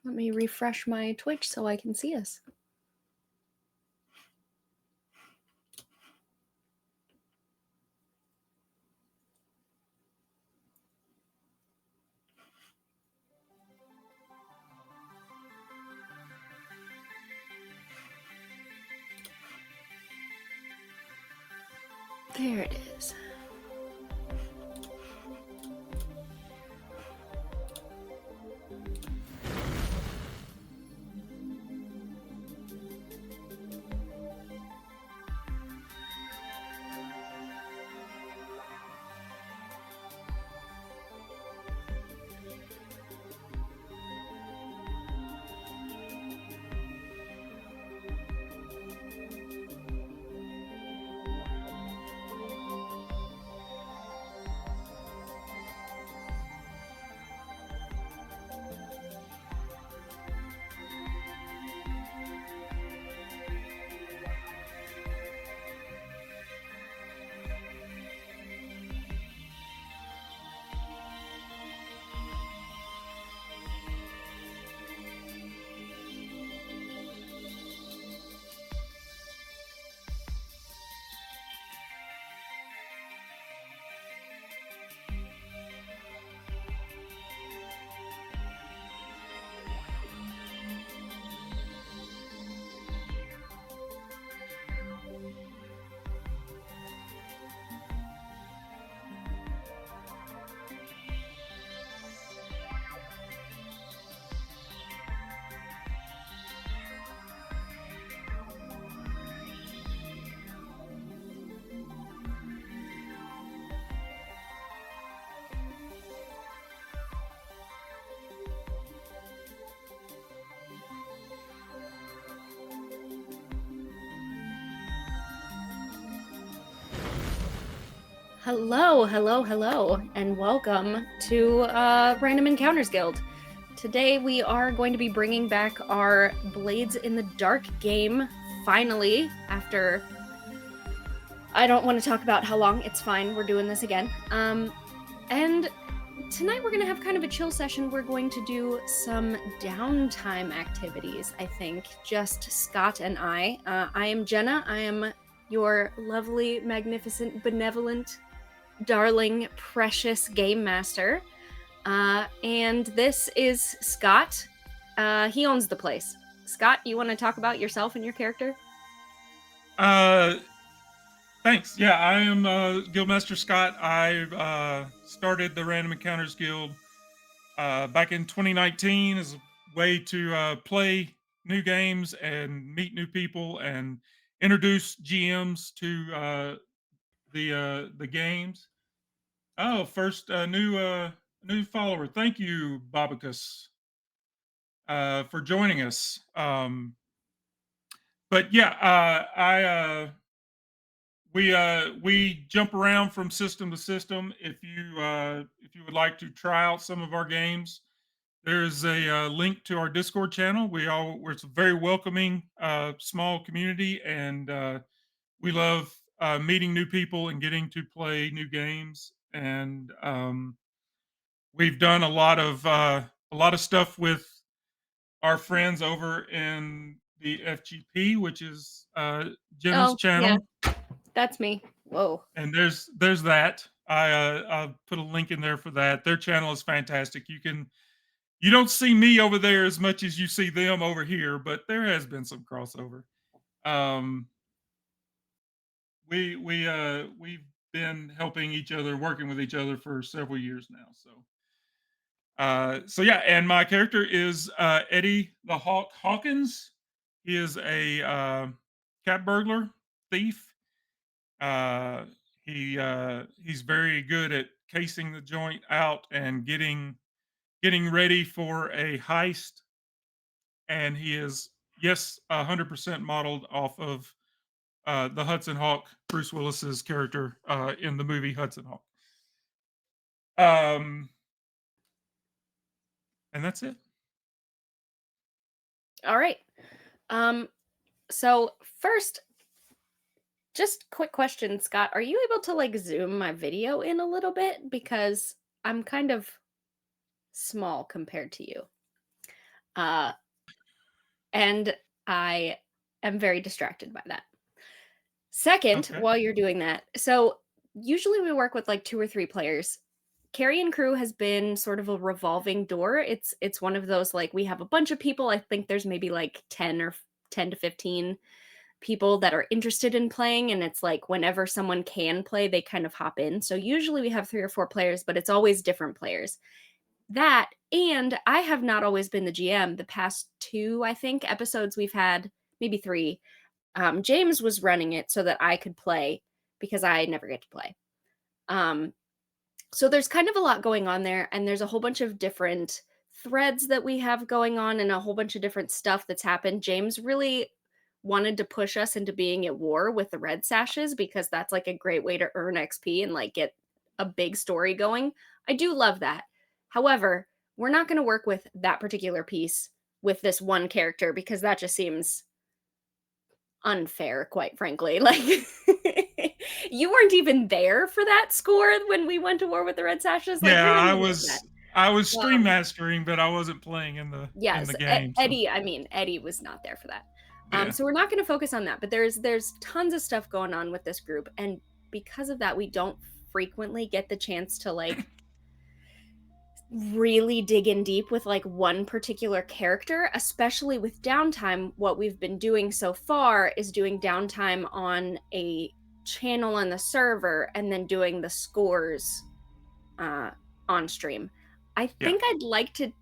Let me refresh my Twitch so I can see us. There it is. Hello, and welcome to Random Encounters Guild. Today we are going to be bringing back our Blades in the Dark game, finally, after... I don't want to talk about how long, it's fine, we're doing this again. And tonight we're going to have kind of a chill session. We're going to do some downtime activities, I think, just Scott and I. I am Jenna, I am your lovely, magnificent, benevolent, darling, precious game master. And this is Scott. He owns the place. Scott, you want to talk about yourself and your character? Thanks. Yeah, I am Guildmaster Scott. I started the Random Encounters Guild back in 2019 as a way to play new games and meet new people and introduce GMs to the games. Oh, first new follower. Thank you, Babacus, for joining us. But yeah, I we jump around from system to system. If you would like to try out some of our games, there's a link to our Discord channel. We're a very welcoming small community, and we love meeting new people and getting to play new games. And we've done a lot of stuff with our friends over in the FGP, which is Jenna's Yeah, channel. that's me. Whoa. And there's that. I'll put a link in there for that. Their channel is fantastic. You don't see me over there as much as you see them over here, but there has been some crossover. Um, we've been helping each other, working with each other for several years now. So yeah, and my character is Eddie the Hawk Hawkins. He is a cat burglar thief. Uh, he's very good at casing the joint out and getting ready for a heist. And he is, yes, 100% modeled off of the Hudson Hawk, Bruce Willis's character in the movie Hudson Hawk. Um, and that's it. All right. So first, just quick question, Scott. Are you able to like zoom my video in a little bit? Because I'm kind of small compared to you. Uh, and I am very distracted by that. Second, Okay. while you're doing that, so usually we work with like 2 or 3 players. Carrion Crew has been sort of a revolving door. It's one of those like we have a bunch of people. I think there's maybe like 10 to 15 people that are interested in playing, and it's like whenever someone can play, they kind of hop in. So usually we have 3 or 4 players, but it's always different players. That and I have not always been the GM. The past 2, I think, episodes we've had, maybe 3, James was running it so that I could play because I never get to play. Um, so there's kind of a lot going on there, and there's a whole bunch of different threads that we have going on and a whole bunch of different stuff that's happened. James really wanted to push us into being at war with the red sashes because that's like a great way to earn XP and like get a big story going. I do love that. However, we're not going to work with that particular piece with this one character because that just seems unfair, quite frankly. Like, you weren't even there for that score when we went to war with the Red Sashes. Like, Yeah, you're not I even there for was that. I was stream Um, mastering, but I wasn't playing in yes, the game. So Eddie. I mean, Eddie was not there for that. yeah, So we're not going to focus on that. But there's tons of stuff going on with this group, and because of that, we don't frequently get the chance to like really dig in deep with like one particular character, especially with downtime. What we've been doing so far is doing downtime on a channel on the server and then doing the scores uh, on stream. I yeah. think I'd like to.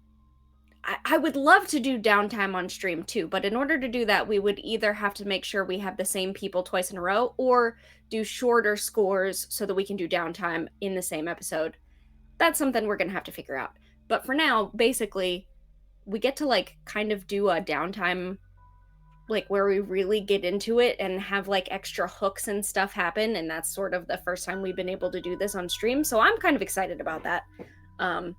I would love to do downtime on stream too, but in order to do that, we would either have to make sure we have the same people twice in a row or do shorter scores so that we can do downtime in the same episode. That's something we're going to have to figure out. But for now, basically, we get to like kind of do a downtime like where we really get into it and have like extra hooks and stuff happen, and that's sort of the first time we've been able to do this on stream. So I'm kind of excited about that. Um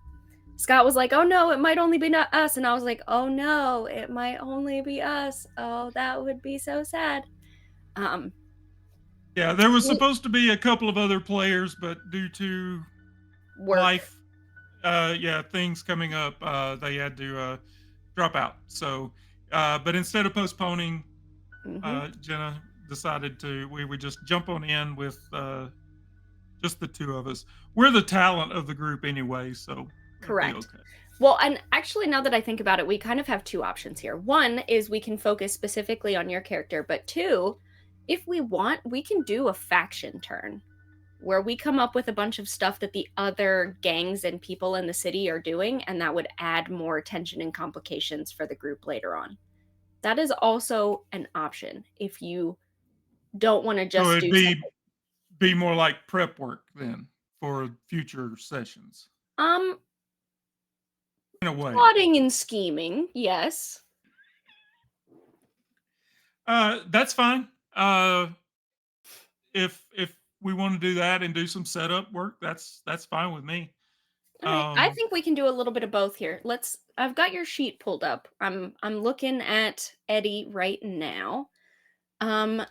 Scott was like, "Oh no, it might only be not us." And I was like, "Oh no, it might only be us. Oh, that would be so sad." Um Yeah, there was we supposed to be a couple of other players, but due to work. life, yeah, things coming up, they had to drop out. So, but instead of postponing, Mhm. Jenna decided we would just jump on in with just the two of us. We're the talent of the group anyway, so it'll be Correct. okay. Well, and actually, now that I think about it, we kind of have 2 options here. One is we can focus specifically on your character, but 2, if we want, we can do a faction turn where we come up with a bunch of stuff that the other gangs and people in the city are doing, and that would add more tension and complications for the group later on. That is also an option if you don't want to So just it'd do something. be more like prep work then for future sessions Um, in a way. Plotting and scheming, yes. That's fine. If we want to do that and do some setup work, that's fine with me. All right. I Um, think we can do a little bit of both here. I've got your sheet pulled up. I'm looking at Eddie right now. Um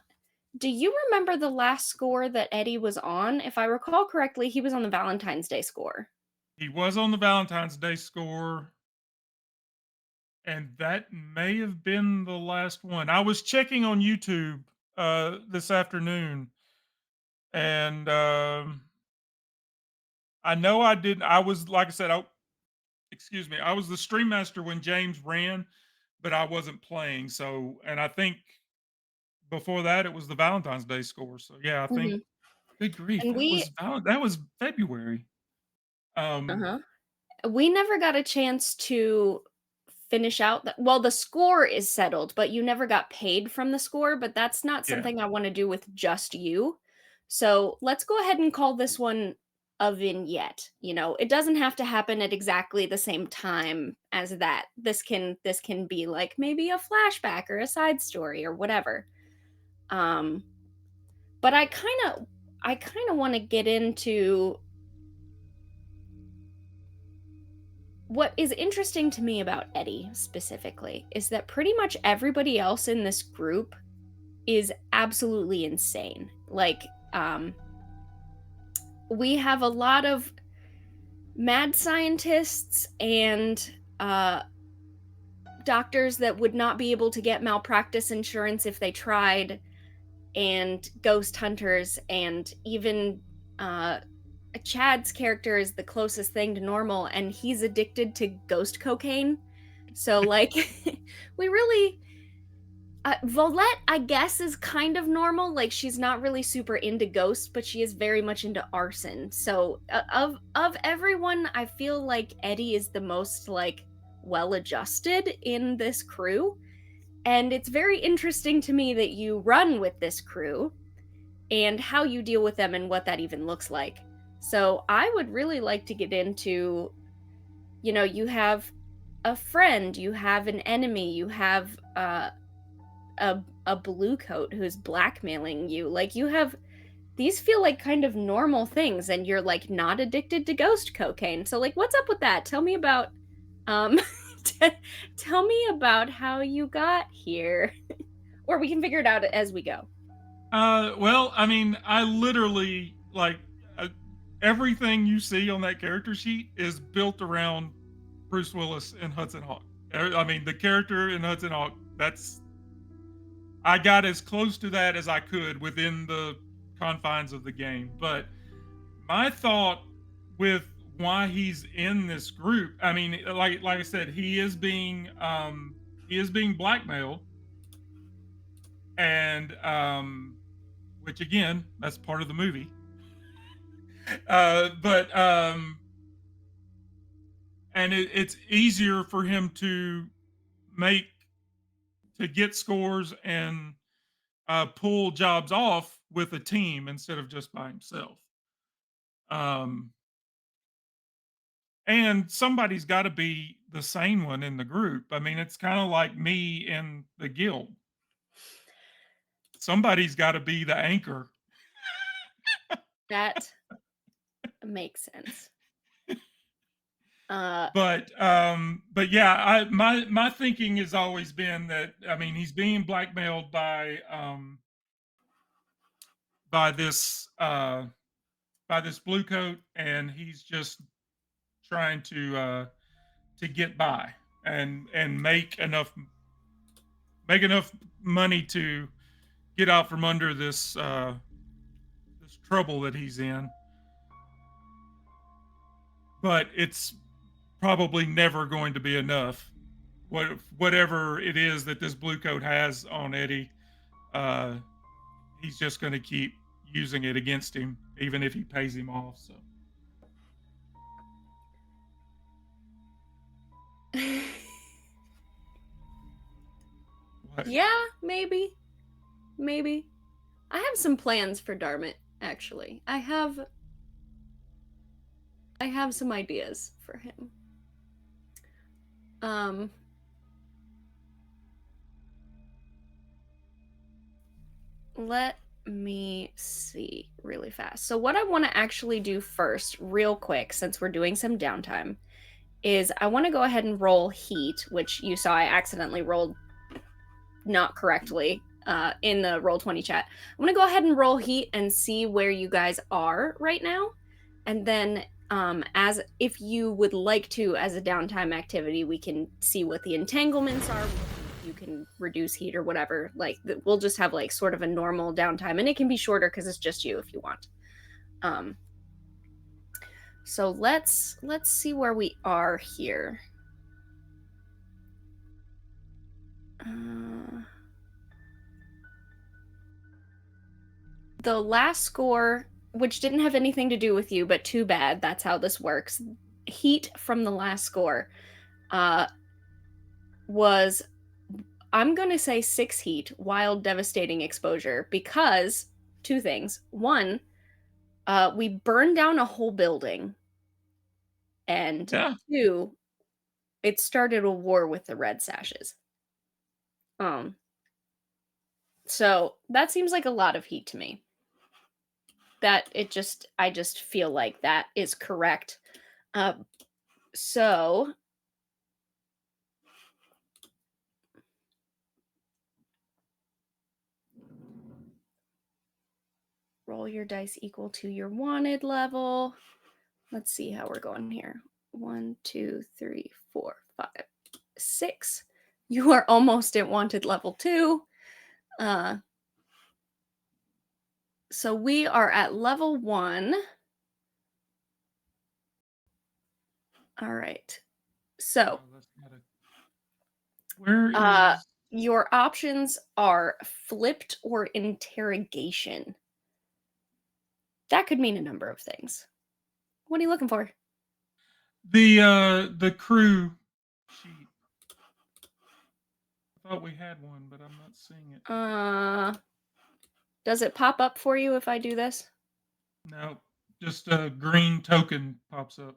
do you remember the last score that Eddie was on? If I recall correctly, he was on the Valentine's Day score. he was on the Valentine's Day score, and that may have been the last one. I was checking on YouTube this afternoon, and I know I didn't. I was like I said, excuse me, I was the stream master when James ran, but I wasn't playing. So, and I think before that it was the Valentine's Day score. So yeah, I think Mhm. good grief, And that was February. Um, uh-huh. We never got a chance to finish out the score is settled, but you never got paid from the score, but that's not yeah. something I want to do with just you. So let's go ahead and call this one a vignette. You know, it doesn't have to happen at exactly the same time as that. This can be like maybe a flashback or a side story or whatever. Um, but I kind of want to get into what is interesting to me about Eddie specifically is that pretty much everybody else in this group is absolutely insane. Like, we have a lot of mad scientists and doctors that would not be able to get malpractice insurance if they tried, and ghost hunters, and even Chad's character is the closest thing to normal, and he's addicted to ghost cocaine. So, like, we really. Volette, I guess, is kind of normal. Like, she's not really super into ghosts, but she is very much into arson. So, of everyone, I feel like Eddie is the most like well-adjusted in this crew. And it's very interesting to me that you run with this crew and how you deal with them and what that even looks like. So I would really like to get into, you have a friend, you have an enemy, you have a blue coat who's blackmailing you. Like, you have these feel like kind of normal things, and you're like not addicted to ghost cocaine. So, like, what's up with that? Tell me about um tell me about how you got here. Or we can figure it out as we go. Well, I mean, I literally like uh, everything you see on that character sheet is built around Bruce Willis and Hudson Hawk. I mean, the character in Hudson Hawk, that's I got as close to that as I could within the confines of the game. But my thought with why he's in this group, I mean, like I said, he is being blackmailed, and which again, that's part of the movie. But and it's easier for him to make to get scores and pull jobs off with a team instead of just by himself. Um, and somebody's got to be the sane one in the group. I mean, it's kind of like me in the guild. Somebody's got to be the anchor. That makes sense. Uh But yeah, my thinking has always been that, I mean, he's being blackmailed by this by this blue coat, and he's just trying to get by and make enough money to get out from under this trouble that he's in. But it's probably never going to be enough. Whatever it is that this blue coat has on Eddie, uh, he's just going to keep using it against him, even if he pays him off. So, what? yeah, maybe. Maybe. I have some plans for Darmit, actually. I have some ideas for him. Um let me see really fast. So what I want to actually do first, real quick, since we're doing some downtime, is I want to go ahead and roll heat, which you saw I accidentally rolled not correctly in the Roll20 chat. I'm going to go ahead and roll heat and see where you guys are right now. And then as if you would like to, as a downtime activity, we can see what the entanglements are. You can reduce heat or whatever. Like, we'll just have like sort of a normal downtime, and it can be shorter because it's just you if you want. So let's see where we are here. The last score, which didn't have anything to do with you, but too bad, that's how this works. Heat from the last score was, I'm going to say 6 heat, wild, devastating exposure, because two things. One, we burned down a whole building. And Yeah. two, it started a war with the Red Sashes. So that seems like a lot of heat to me. I just feel like that is correct. So roll your dice equal to your wanted level. Let's see how we're going here. 1, 2, 3, 4, 5, 6. You are almost at wanted level 2. So we are at level 1. All right. So Oh, that's not a. Where uh, is? your options are flipped or interrogation. That could mean a number of things. What are you looking for? The crew sheet. I thought we had one, but I'm not seeing it. Does it pop up for you if I do this? No, just a green token pops up.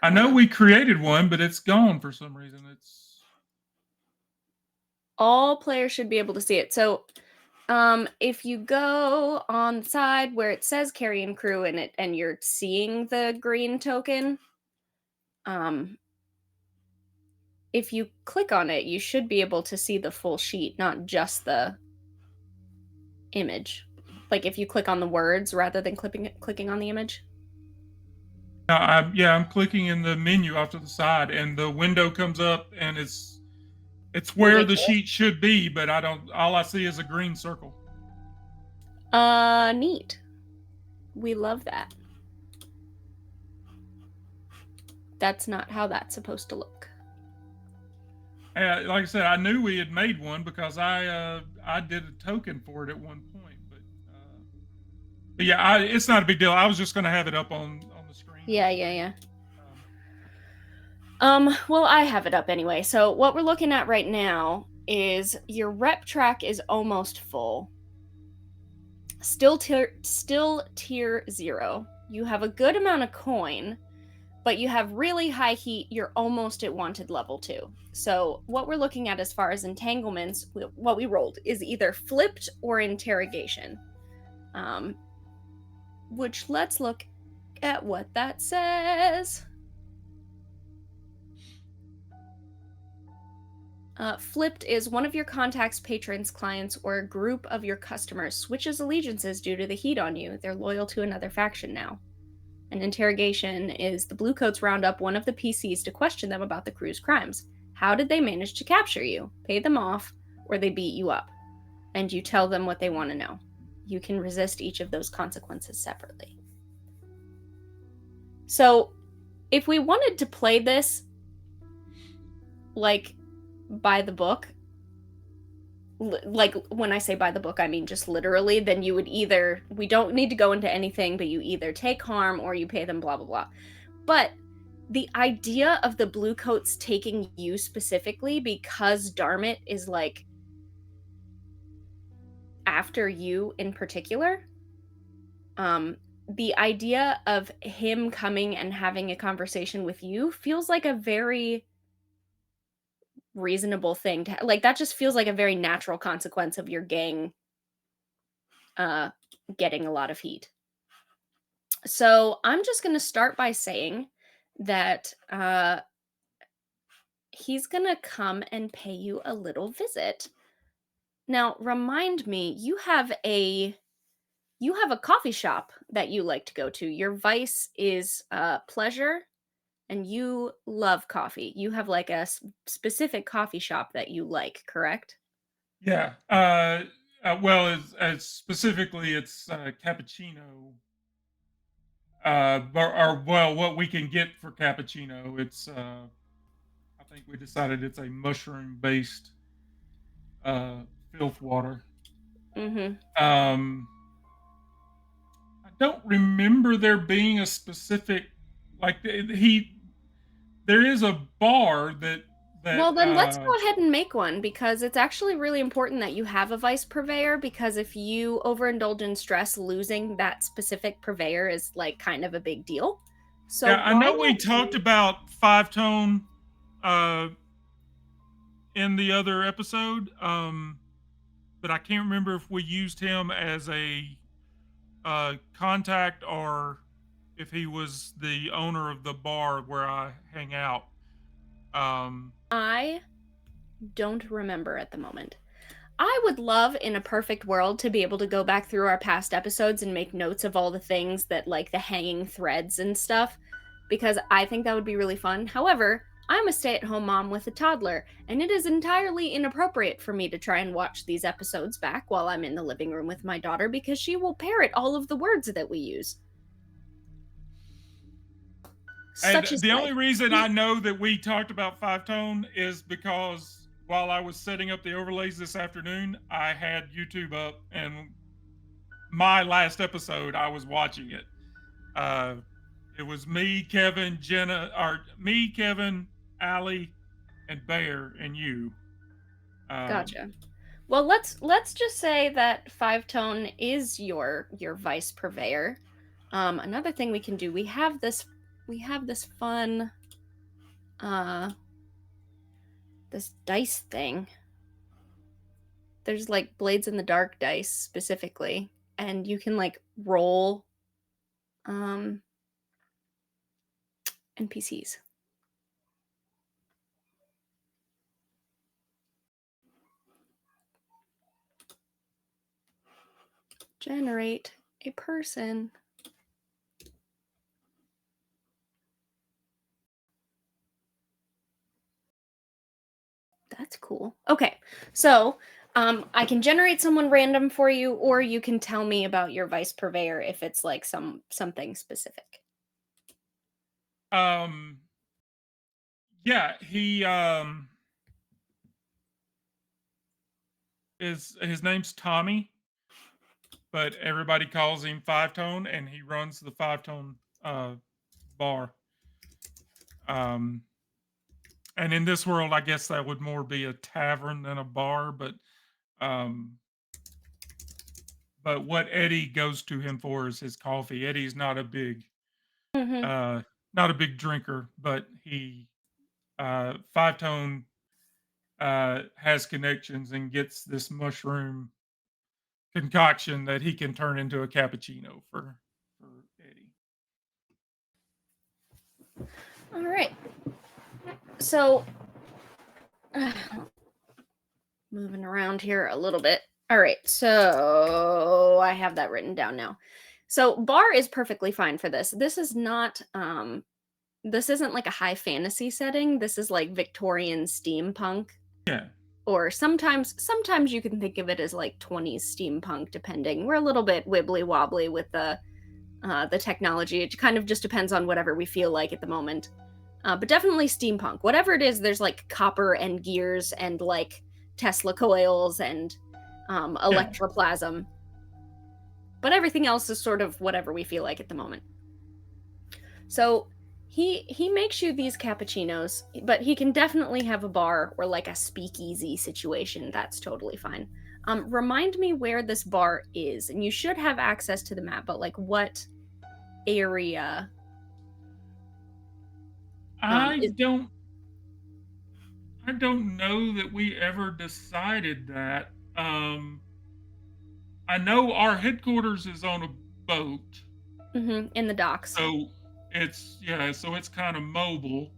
I know Huh. we created one, but it's gone for some reason. It's All players should be able to see it. So, if you go on the side where it says carrying crew in it and you're seeing the green token, um, if you click on it, you should be able to see the full sheet, not just the image. Like if you click on the words rather than clicking on the image. I'm clicking in the menu off to the side, and the window comes up, and it's where the Ridiculous. sheet should be, but I don't. All I see is a green circle. Neat. We love that. That's not how that's supposed to look. Like I said, I knew we had made one because I did a token for it at one point, but yeah, it's not a big deal. I was just going to have it up on the screen. Yeah. Well, I have it up anyway. So what we're looking at right now is your rep track is almost full. Still tier 0. You have a good amount of coin, but you have really high heat. You're almost at wanted level 2. So what we're looking at as far as entanglements, what we rolled is either flipped or interrogation. Which let's look at what that says. Flipped is one of your contacts, patrons, clients, or a group of your customers switches allegiances due to the heat on you. They're loyal to another faction now. An interrogation is the Bluecoats round up one of the PCs to question them about the crew's crimes. How did they manage to capture you, pay them off, or they beat you up? And you tell them what they want to know. You can resist each of those consequences separately. So, if we wanted to play this like by the book, like when I say by the book, I mean just literally, then you would either, we don't need to go into anything, but you either take harm or you pay them, blah, blah, blah. But the idea of the Bluecoats taking you specifically because Darmit is like after you in particular, the idea of him coming and having a conversation with you feels like a very reasonable thing to like. That just feels like a very natural consequence of your gang getting a lot of heat. So I'm just going to start by saying that he's going to come and pay you a little visit. Now, remind me, you have a coffee shop that you like to go to. Your vice is pleasure, and you love coffee. You have like a specific coffee shop that you like, correct? Yeah. Well, as specifically, it's cappuccino. Or well, what we can get for cappuccino, it's I think we decided it's a mushroom based filth water. Mm-hmm. I don't remember there being a specific like there is a bar that Well, then let's go ahead and make one because it's actually really important that you have a vice purveyor because if you overindulge in stress, losing that specific purveyor is like kind of a big deal. So yeah, I why know we don't talked you... about Five Tone uh in the other episode, but I can't remember if we used him as a contact or if he was the owner of the bar where I hang out. I don't remember at the moment. I would love in a perfect world to be able to go back through our past episodes and make notes of all the things that like the hanging threads and stuff because I think that would be really fun. However, I'm a stay at home mom with a toddler, and it is entirely inappropriate for me to try and watch these episodes back while I'm in the living room with my daughter because she will parrot all of the words that we use. And Such is the life. only reason I know that we talked about Five Tone is because while I was setting up the overlays this afternoon, I had YouTube up, and my last episode, I was watching it. Uh, it was me, Kevin, Jenna, or me, Kevin, Allie, and Bear, and you. Um, Gotcha. Well, let's just say that Five Tone is your vice purveyor. Another thing we can do, we have this fun uh this dice thing. There's like Blades in the Dark dice specifically, and you can like roll um NPCs. Generate a person. That's cool. Okay. So, I can generate someone random for you, or you can tell me about your vice purveyor if it's like something specific. um, yeah, he is his name's Tommy, but everybody calls him Five Tone, and he runs the Five Tone bar. Um, and in this world, I guess that would more be a tavern than a bar, um, but what Eddie goes to him for is his coffee. Eddie's Hmm. uh, not a big drinker, but he Five Tone has connections and gets this mushroom concoction that he can turn into a cappuccino for Eddie. All right. So, moving around here a little bit. All right. So, I have that written down now. So, bar is perfectly fine for this. This isn't like a high fantasy setting. This is like Victorian steampunk, Yeah, or sometimes you can think of it as like 20s steampunk depending. We're a little bit wibbly wobbly with the technology. It kind of just depends on whatever we feel like at the moment. But definitely steampunk. Whatever it is, there's like copper and gears and like Tesla coils and yeah. electroplasm. But everything else is sort of whatever we feel like at the moment. So he makes you these cappuccinos, but he can definitely have a bar or like a speakeasy situation. That's totally fine. Remind me where this bar is, and you should have access to the map. But like, what area I is? don't I don't know that we ever decided that. I know our headquarters is on a boat, In the docks? so so it's kind of mobile.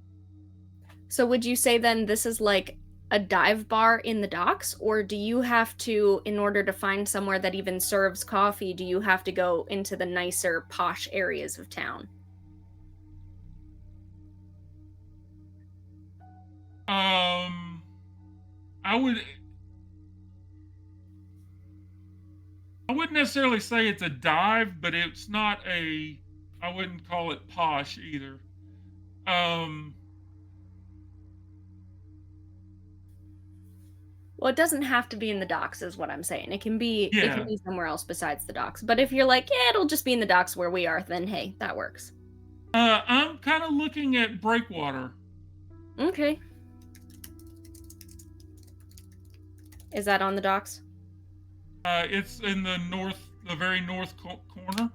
So would you say then this is like a dive bar in the docks, or do you have to, in order to find somewhere that even serves coffee, do you have to go into the nicer, posh areas of town? Um, I would I wouldn't necessarily say it's a dive, but it's not a I wouldn't call it posh either. Um, Well, it doesn't have to be in the docks, is what I'm saying. It can yeah. be somewhere else besides the docks. But if you're like, yeah, it'll just be in the docks where we are, then hey, that works. I'm kind of looking at Breakwater. Okay. Is that on the docks? It's in the very north corner.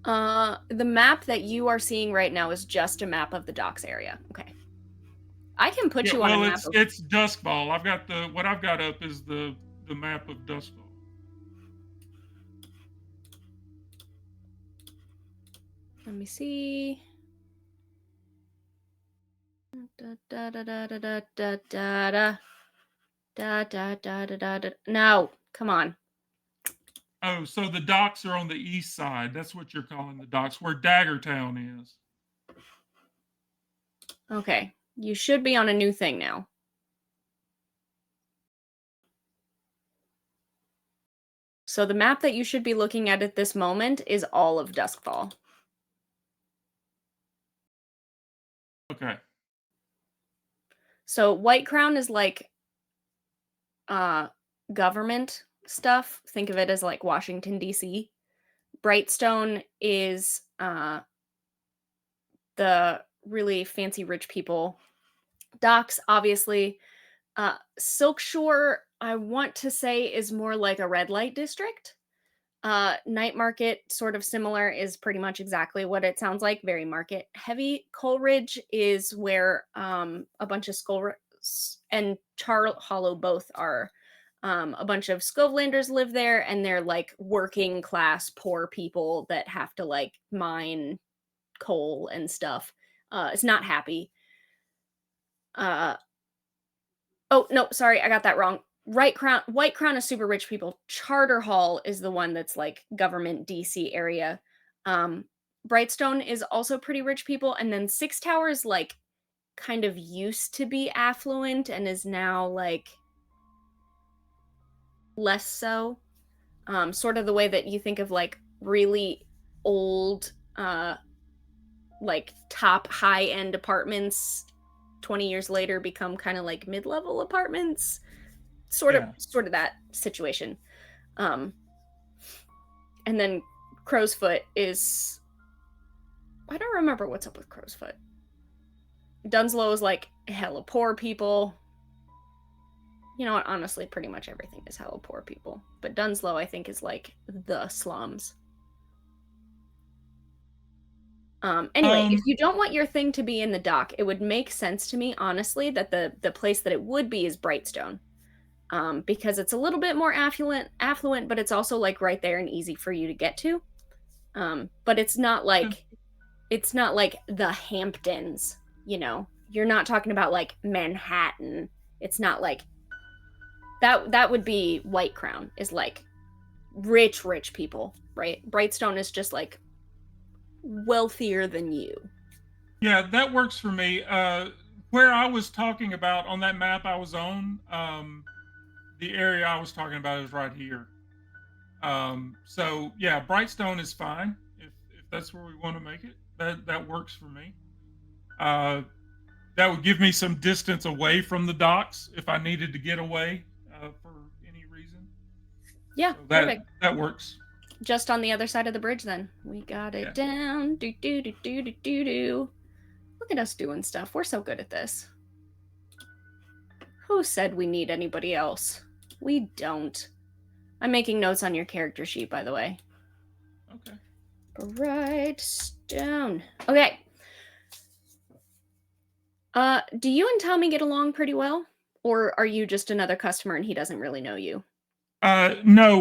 The map that you are seeing right now is just a map of the docks area. Okay. I can put Yeah, you on a well, map of. it's Duskball. I've got what I've got up is the map of Duskball. Let me see. Da da da da da da da da da da da da da da da. No, come on. Oh, so the docks are on the east side. That's what you're calling the docks, where Daggertown is. Okay. You should be on a new thing now. So the map that you should be looking at this moment is all of Duskfall. Okay. So White Crown is like uh government stuff. Think of it as like Washington DC. Brightstone is the really fancy rich people. Docks obviously. Silkshore I want to say is more like a red light district. Night Market, sort of similar, is pretty much exactly what it sounds like, very market heavy. Coleridge is where a bunch of and Char Hollow both are. A bunch of Scovelanders live there, and they're like working class poor people that have to like mine coal and stuff. It's not happy. Uh, oh no, sorry, I got that wrong. White Crown is super rich people. Charter Hall is the one that's like government DC area. Um, Brightstone is also pretty rich people, and then Six Towers like kind of used to be affluent and is now like less so. Sort of the way that you think of like really old, like top high end apartments 20 years later become kind of like mid level apartments. Yeah. Sort of that situation. Um, and then Crow's Foot is I don't remember what's up with Crow's Foot. Dunslow is like hella poor people. You know what? Honestly, pretty much everything is hella poor people. But Dunslow, I think, is like the slums. Anyway, if Um, you don't want your thing to be in the dock, it would make sense to me, honestly, that the place that it would be is Brightstone. Because it's a little bit more affluent, but it's also like right there and easy for you to get to. But yeah, it's not like the Hamptons, you know. You're not talking about like Manhattan. It's not like that would be White Crown is like rich people, right? Brightstone is just like wealthier than you. yeah, that works for me. Where I was talking about on that map I was on, the area I was talking about is right here. So yeah, Brightstone is fine if that's where we want to make it. That works for me. Uh, that would give me some distance away from the docks if I needed to get away for any reason. Yeah, So perfect. that works. Just on the other side of the bridge then. We got it Yeah. down. Do do do do do do do. Look at us doing stuff. We're so good at this. Who said we need anybody else? We don't. I'm making notes on your character sheet, by the way. Okay. Brightstone. Okay. Do you and Tommy get along pretty well? Or are you just another customer and he doesn't really know you? No,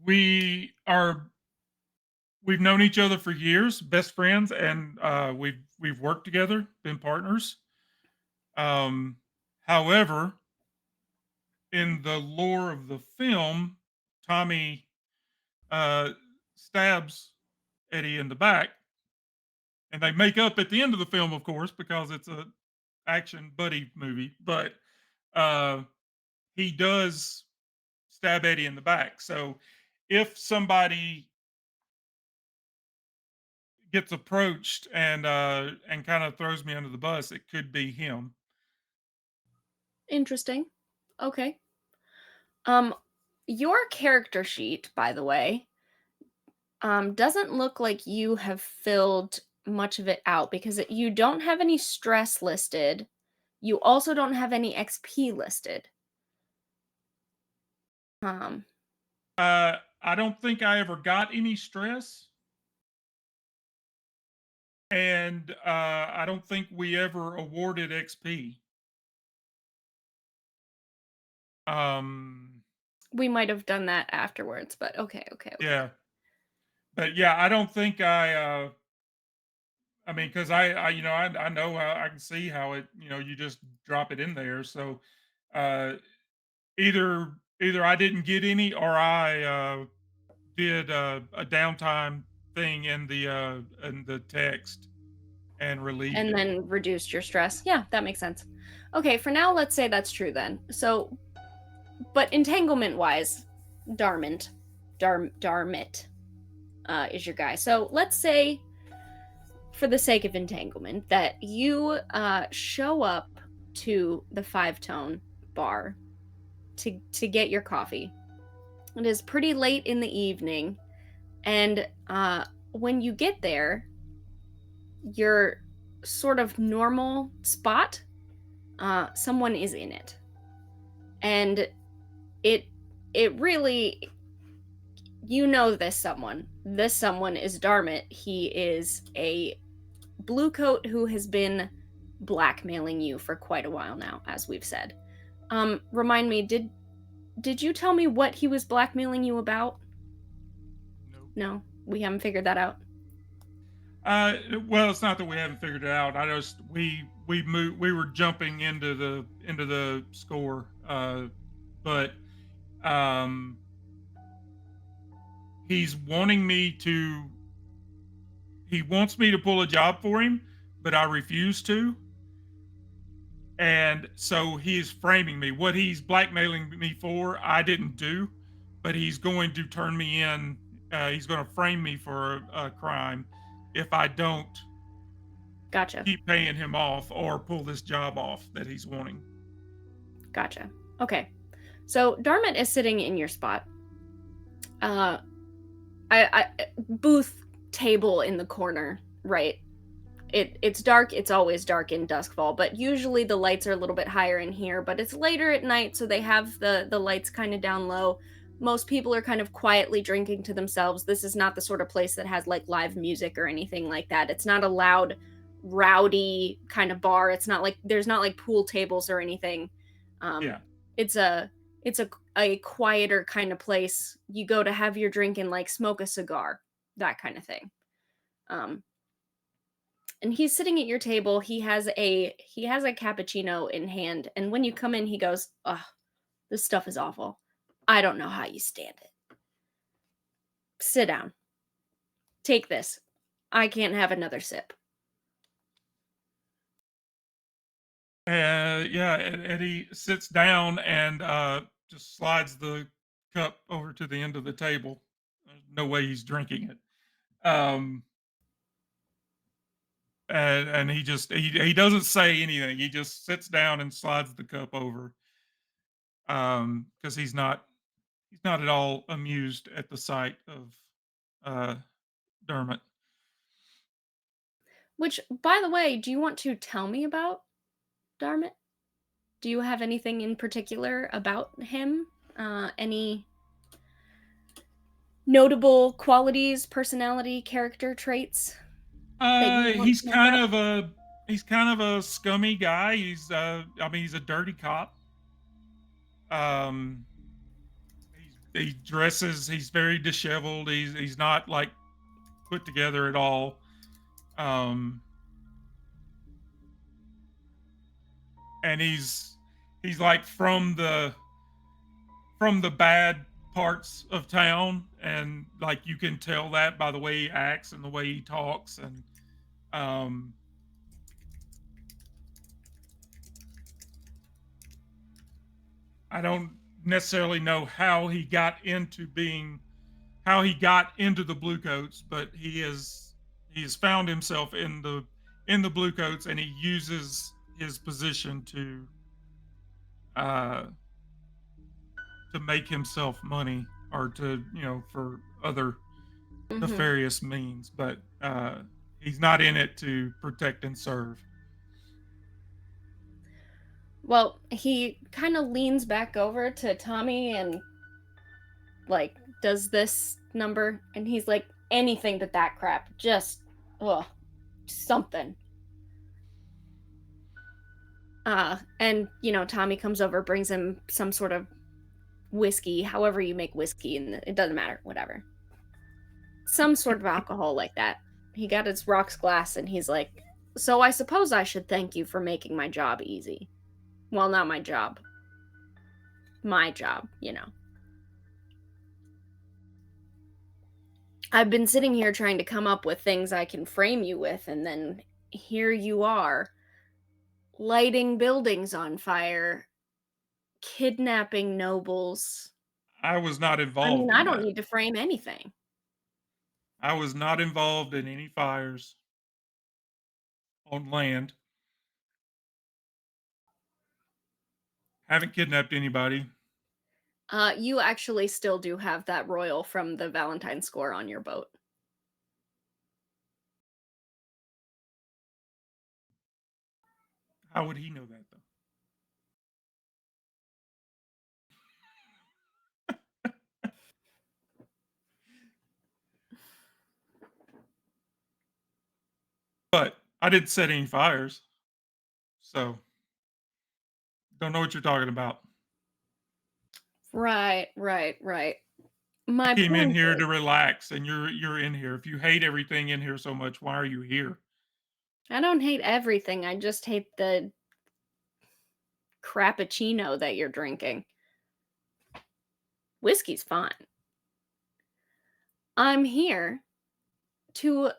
we are we've known each other for years, best friends, and we've worked together, been partners. Um, however, in the lore of the film, Tommy uh, stabs Eddie in the back, and they make up at the end of the film, of course, because it's a action buddy movie. But uh, he does stab Eddie in the back. So if somebody gets approached and kind of throws me under the bus, it could be him. Interesting. Okay. Um, your character sheet, by the way, doesn't look like you have filled much of it out because you don't have any stress listed. You also don't have any XP listed. Um, I don't think I ever got any stress, and I don't think we ever awarded XP. Um, we might have done that afterwards, but okay. yeah, but yeah, I don't think I mean, because I know how I can see how it you just drop it in there. So uh, either I didn't get any or I did a downtime thing in the text. and relieved And it. then reduced your stress. Yeah, that makes sense. Okay, for now, let's say that's true then. So, but entanglement wise, Darmint, Darmit is your guy. So let's say, for the sake of entanglement, that you show up to the Five Tone bar to get your coffee. It is pretty late in the evening, and when you get there, your sort of normal spot, someone is in it, and it it really, you know, this someone is Darmit. He is a blue coat who has been blackmailing you for quite a while now, as we've said. Remind me, did you tell me what he was blackmailing you about? Nope. No, we haven't figured that out. Well, it's not that we haven't figured it out. I just we moved. We were jumping into the score, but um, he's wanting me to. He wants me to pull a job for him, but I refuse to. And so he's framing me. What he's blackmailing me for, I didn't do, but he's going to turn me in. He's going to frame me for a crime if I don't Gotcha. keep paying him off or pull this job off that he's wanting. Gotcha. Okay. So Darmit is sitting in your spot. Uh I booth table in the corner, right? It's dark, it's always dark in Duskfall, but usually the lights are a little bit higher in here, but it's later at night, so they have the lights kind of down low. Most people are kind of quietly drinking to themselves. This is not the sort of place that has like live music or anything like that. It's not a loud, rowdy kind of bar. It's not like there's not like pool tables or anything. Um, Yeah. it's a it's a quieter kind of place. You go to have your drink and like smoke a cigar, that kind of thing. Um, and he's sitting at your table. He has a cappuccino in hand, and when you come in, he goes, "Ugh, this stuff is awful. I don't know how you stand it. Sit down. Take this. I can't have another sip." Yeah, and he sits down and just slides the cup over to the end of the table. There's no way he's drinking it. And he doesn't say anything. He just sits down and slides the cup over. Because he's not at all amused at the sight of uh Dermot. Which, by the way, do you want to tell me about Darmit? Do you have anything in particular about him? Any notable qualities, personality, character traits that you want He's to know about? he's kind of a scummy guy. I mean he's a dirty cop. Um he dresses, he's very disheveled. He's not like put together at all. Um and he's like from the bad parts of town, and like you can tell that by the way he acts and the way he talks. And um I don't necessarily know how he got into the Bluecoats, but he has found himself in the Bluecoats, and he uses his position uh to make himself money, or to, you know, for other Hmm. nefarious means. But he's not in it to protect and serve. Well, he kind of leans back over to Tommy and like does this number, and he's like, anything but that crap. Just, ugh, something. And Tommy comes over, brings him some sort of whiskey, however you make whiskey, and it doesn't matter, whatever. Some sort of alcohol like that. He got his rocks glass, and he's like, "So I suppose I should thank you for making my job easy." Well, not my job. My job. I've been sitting here trying to come up with things I can frame you with, and then here you are, lighting buildings on fire, kidnapping nobles. I was not I mean, involved I in don't that. need to frame anything. I was not involved in any fires on land. Haven't kidnapped anybody. You actually still do have that royal from the Valentine score on your boat. How would he know that though? But I didn't set any fires, so don't know what you're talking about. Right, right, right. I My came in point here is, to relax, and you're in here. If you hate everything in here so much, why are you here? I don't hate everything. I just hate the crappuccino that you're drinking. Whiskey's fine. I'm here to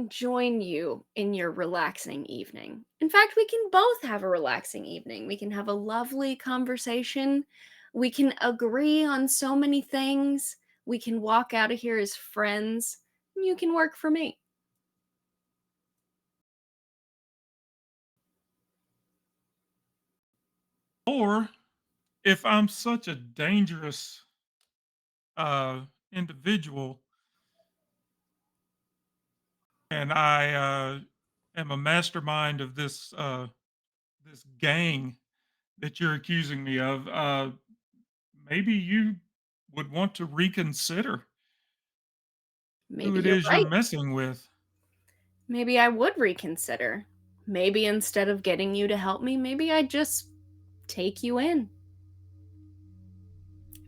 join you in your relaxing evening. In fact, we can both have a relaxing evening. We can have a lovely conversation. We can agree on so many things. We can walk out of here as friends. You can work for me. Or if I'm such a dangerous individual and I am a mastermind of this gang that you're accusing me of, maybe you would want to reconsider who Maybe it you're is you're right. messing with. Maybe I would reconsider. Maybe instead of getting you to help me, maybe I just take you in.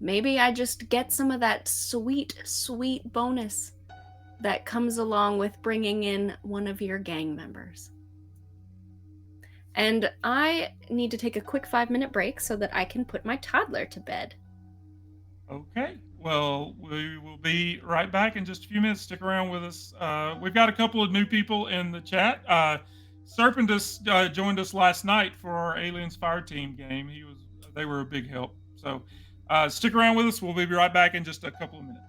Maybe I just get some of that sweet, sweet bonus that comes along with bringing in one of your gang members. And I need to take a quick 5-minute break so that I can put my toddler to bed. Okay. Well, we will be right back in just a few minutes. Stick around with us. We've got a couple of new people in the chat. Serpendus joined us last night for our Aliens Fire Team game. They were a big help. So stick around with us. We'll be right back in just a couple of minutes.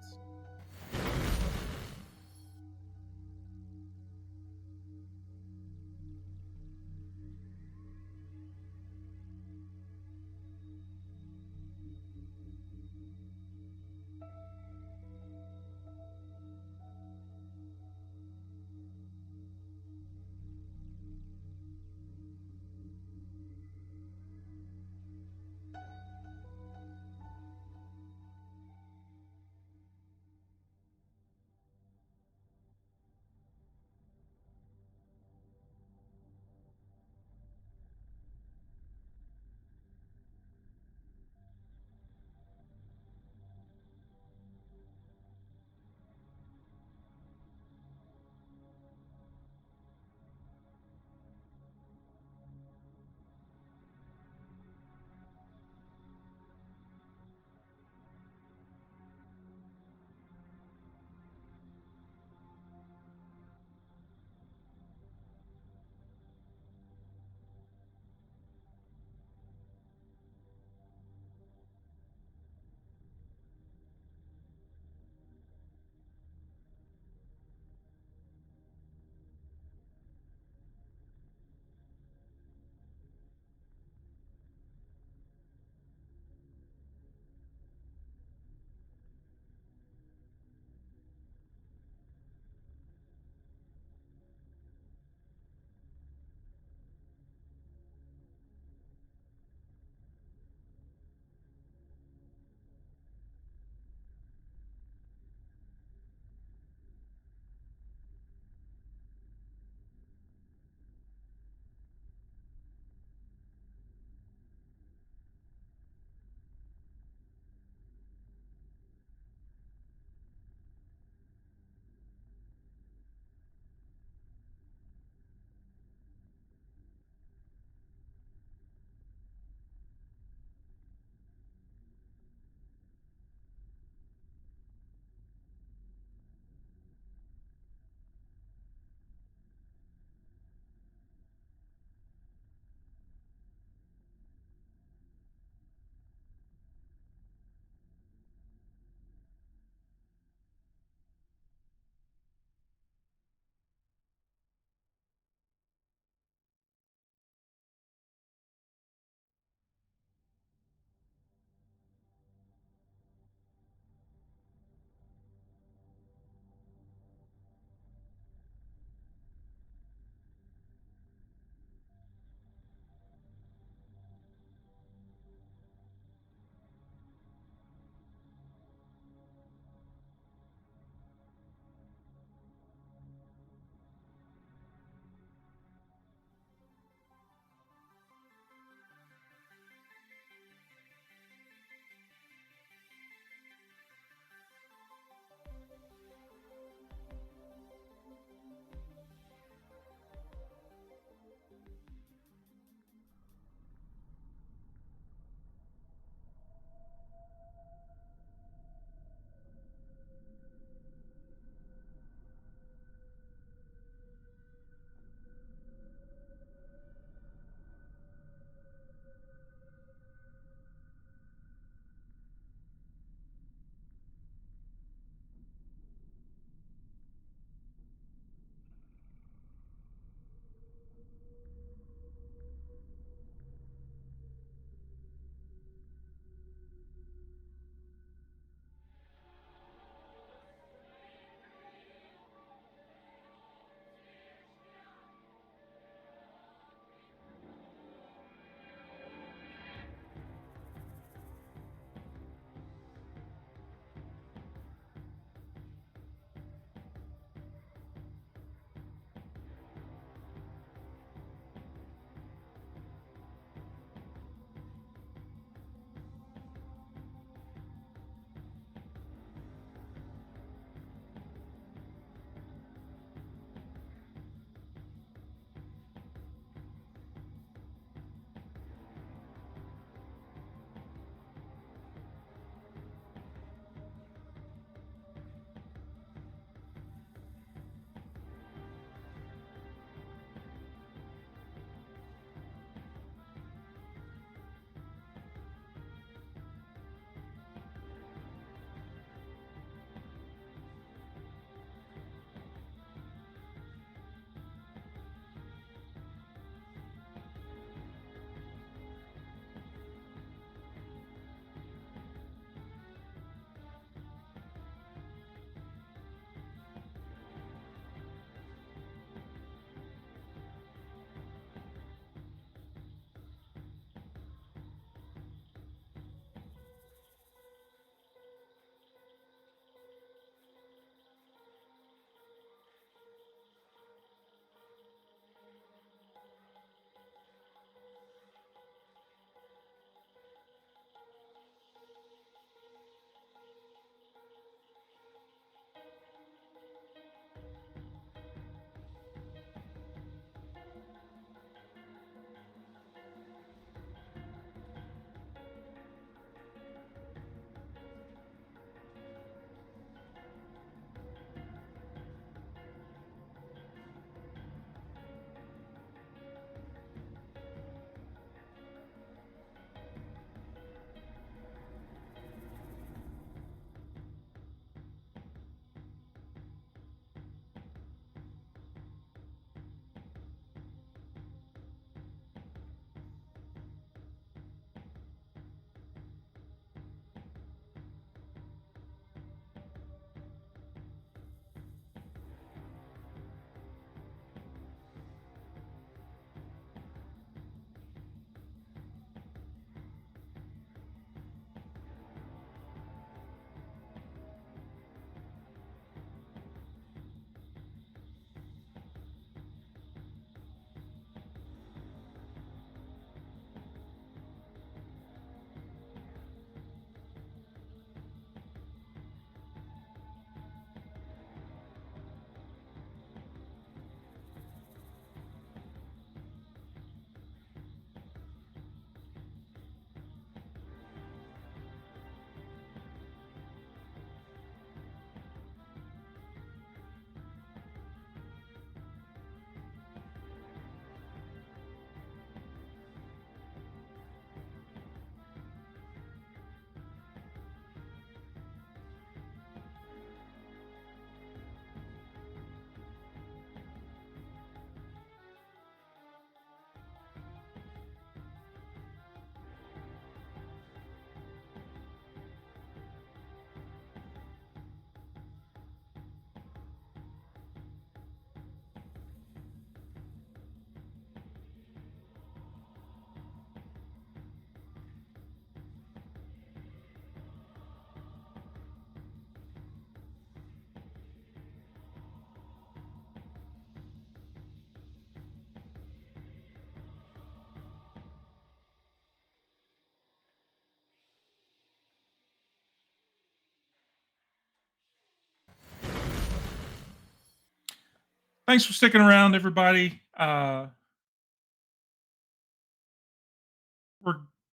thanks for sticking around, everybody. We're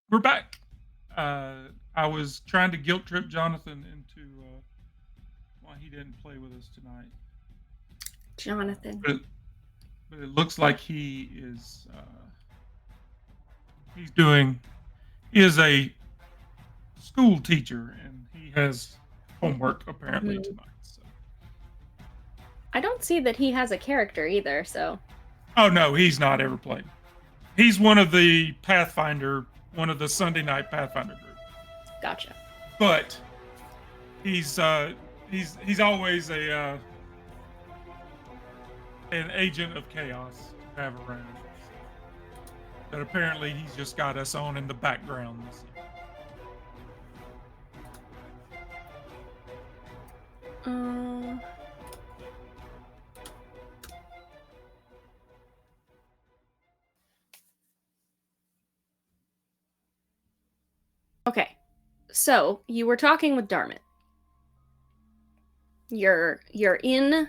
we're back. I was trying to guilt trip Jonathan into why he didn't play with us tonight, Jonathan. but it looks like he's doing. He is a school teacher and he has homework apparently Mhm. tonight. So. I don't see that he has a character either, so. Oh no, he's not ever played. He's one of the Pathfinder, one of the Sunday night Pathfinder group. Gotcha. But he's always a an agent of chaos to have around. So. But apparently he's just got us on in the background. So. Uh, okay. So you were talking with Darmit. You're in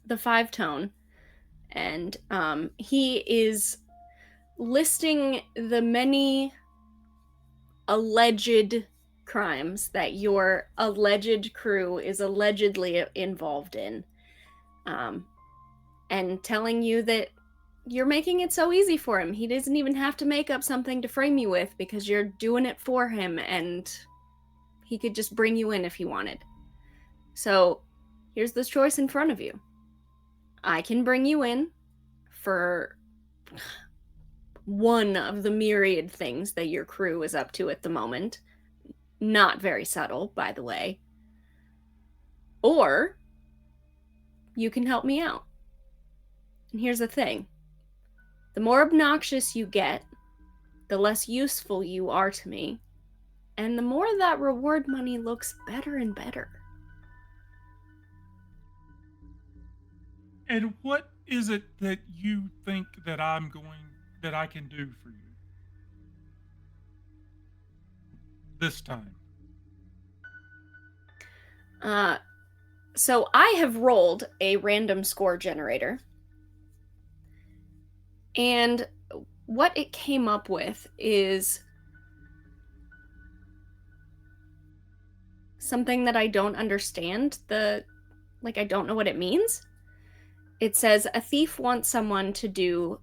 the 5-tone, and he is listing the many alleged crimes that your alleged crew is allegedly involved in, and telling you that you're making it so easy for him. He doesn't even have to make up something to frame you with because you're doing it for him, and he could just bring you in if he wanted. So here's this choice in front of you. I can bring you in for one of the myriad things that your crew is up to at the moment. Not very subtle, by the way. Or you can help me out. And here's the thing. The more obnoxious you get, the less useful you are to me, and the more that reward money looks better and better. And what is it that you think that that I can do for you this time? So I have rolled a random score generator, and what it came up with is something that I don't understand. I don't know what it means. It says a thief wants someone to do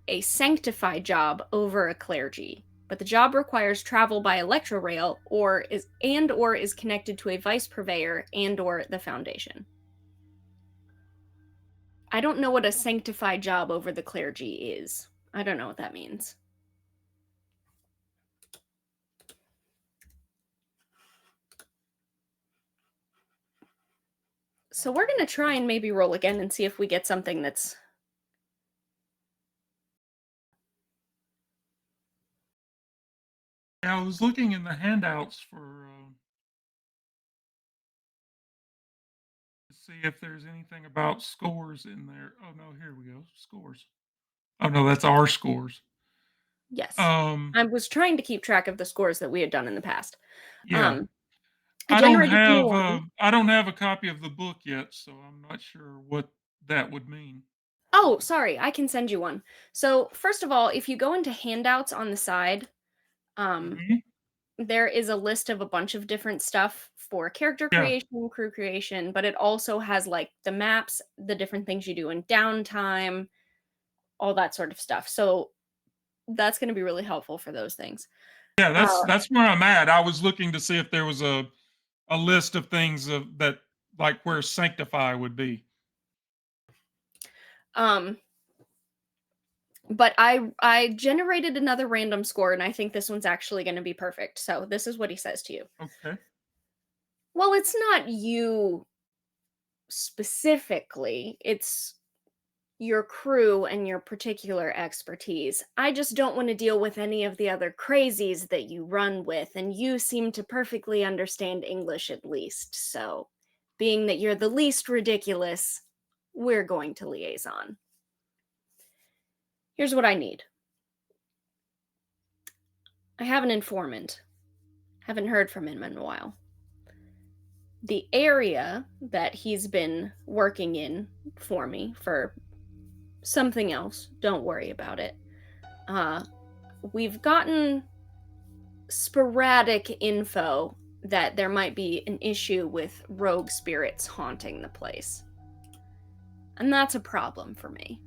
a sanctify job over a clergy, but the job requires travel by electrorail or is connected to a vice purveyor and or the foundation. I don't know what a sanctify job over the clergy is. I don't know what that means. So we're going to try and maybe roll again and see if we get something that's... I was looking in the handouts to see if there's anything about scores in there. Oh no, here we go. Scores. Oh no, that's our scores. Yes. Um, I was trying to keep track of the scores that we had done in the past. yeah. I generated a new one. I don't have a copy of the book yet, so I'm not sure what that would mean. Oh, sorry, I can send you one. So, first of all, if you go into handouts on the side, Mhm. there is a list of a bunch of different stuff for character Yeah. creation, crew creation, but it also has like the maps, the different things you do in downtime, all that sort of stuff. So, that's going to be really helpful for those things. Yeah, Uh, that's where I'm at. I was looking to see if there was a list of things that like where sanctify would be. um, but I generated another random score, and I think this one's actually going to be perfect. So this is what he says to you. Okay. Well, it's not you specifically, it's your crew and your particular expertise. I just don't want to deal with any of the other crazies that you run with, and you seem to perfectly understand English at least. So, being that you're the least ridiculous, we're going to liaison. Here's what I need. I have an informant. Haven't heard from him in a while. the area that he's been working in for me for something else, don't worry about it. We've gotten sporadic info that there might be an issue with rogue spirits haunting the place. And that's a problem for me.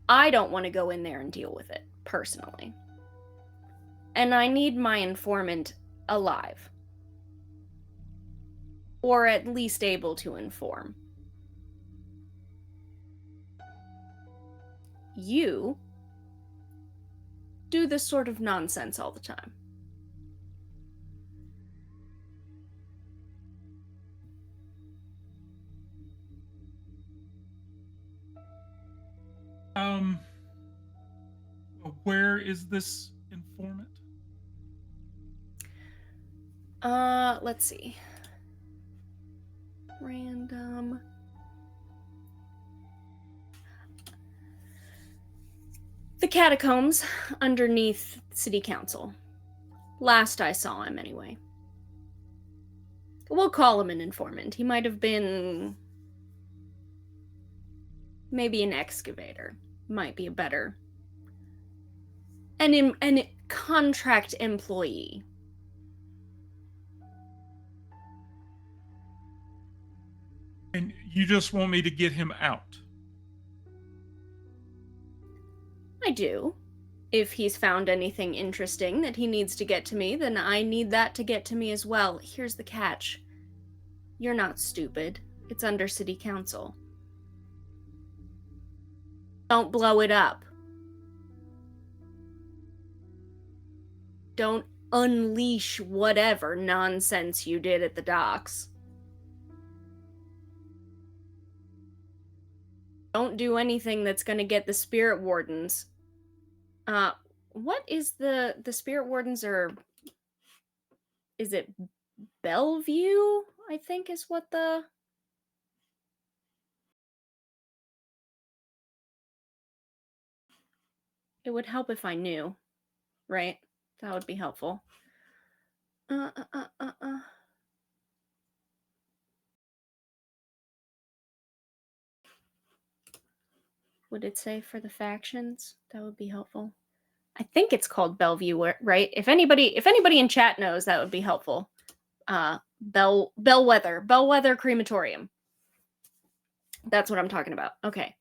I don't want to go in there and deal with it, personally. And I need my informant alive. Or at least able to inform. You do this sort of nonsense all the time. Um, where is this informant? Let's see. Random. The catacombs underneath City Council. Last I saw him, anyway. We'll call him an informant. He might have been maybe an excavator. Might be a better. An contract employee. And you just want me to get him out? I do. If he's found anything interesting that he needs to get to me, then I need that to get to me as well. Here's the catch. You're not stupid. It's under City Council. Don't blow it up. Don't unleash whatever nonsense you did at the docks. Don't do anything that's going to get the spirit wardens. What is the spirit wardens are? Is it Bellevue? I think is what the. It would help if I knew, right? That would be helpful. Would it say for the factions? That would be helpful. I think it's called Bellevue, right? If anybody in chat knows, that would be helpful. Bellwether Crematorium. That's what I'm talking about. Okay.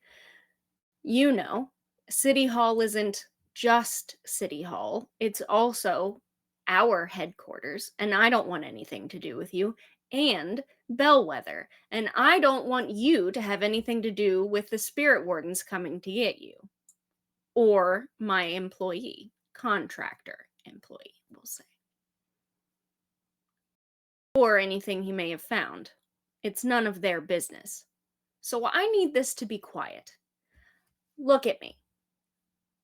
You know, City Hall isn't just City Hall. It's also our headquarters, and I don't want anything to do with you. And Bellwether, and I don't want you to have anything to do with the spirit wardens coming to get you. Or my employee, contractor employee, we'll say. Or anything he may have found. It's none of their business. So I need this to be quiet. Look at me.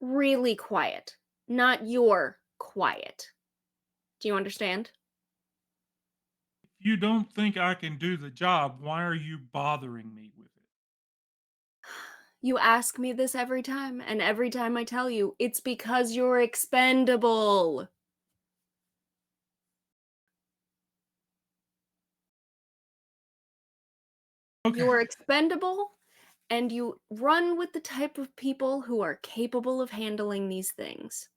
Really quiet. Not your quiet. Do you understand? If you don't think I can do the job, why are you bothering me with it? You ask me this every time, and every time I tell you, it's because you're expendable. Okay. You're expendable, and you run with the type of people who are capable of handling these things.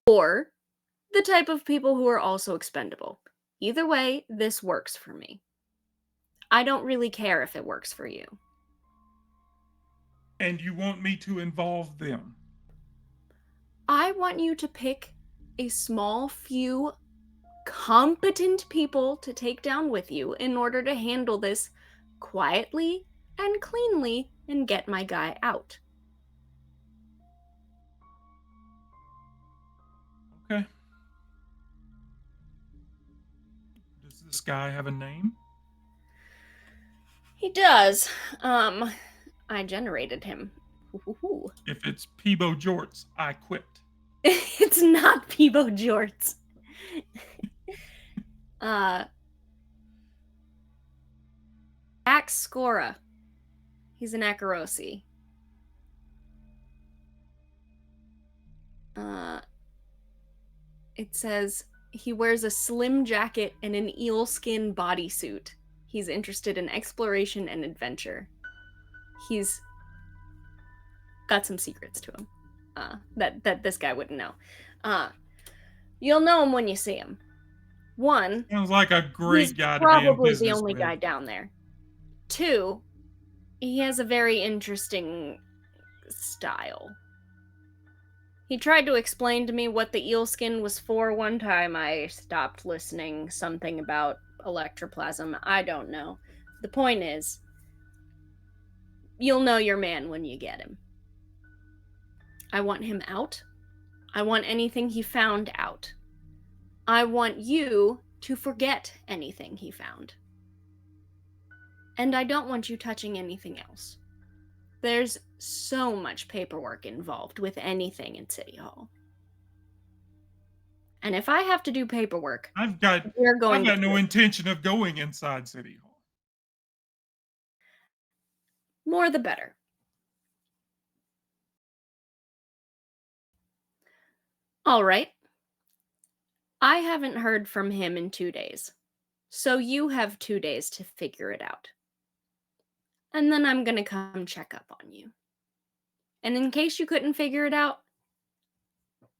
Or the type of people who are also expendable. Either way, this works for me. I don't really care if it works for you. And you want me to involve them? I want you to pick a small few competent people to take down with you in order to handle this quietly and cleanly and get my guy out. Okay. Does this guy have a name? He does. I generated him. Ooh. If it's Peebo Jorts, I quit. It's not Peebo Jorts. Axe Scora. He's an Akarosi. It says He wears a slim jacket and an eel skin bodysuit. He's interested in exploration and adventure. He's got some secrets to him that this guy wouldn't know. You'll know him when you see him. One, Sounds like a he's great guy to be in probably the business only with. guy down there. Two, he has a very interesting style. He tried to explain to me what the eel skin was for one time. I stopped listening. Something about electroplasm. I don't know. The point is, you'll know your man when you get him. I want him out. I want anything he found out. I want you to forget anything he found. And I don't want you touching anything else. There's so much paperwork involved with anything in City Hall. And if I have to do paperwork, I've got we're going to no intention of going inside City Hall. more the better. All right. I haven't heard from him in 2 days. So you have 2 days to figure it out. And then I'm going to come check up on you. And in case you couldn't figure it out,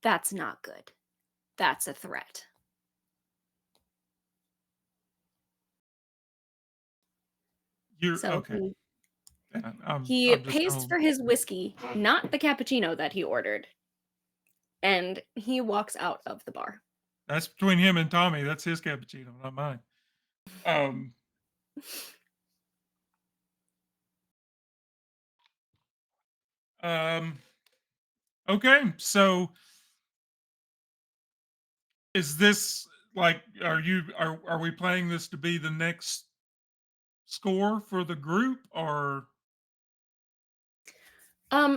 that's not good. That's a threat. You're So okay. he I'm just pays gonna, for his whiskey, not the cappuccino that he ordered. And he walks out of the bar. that's between him and Tommy. That's his cappuccino, not mine. Okay, so is this like are we playing this to be the next score for the group or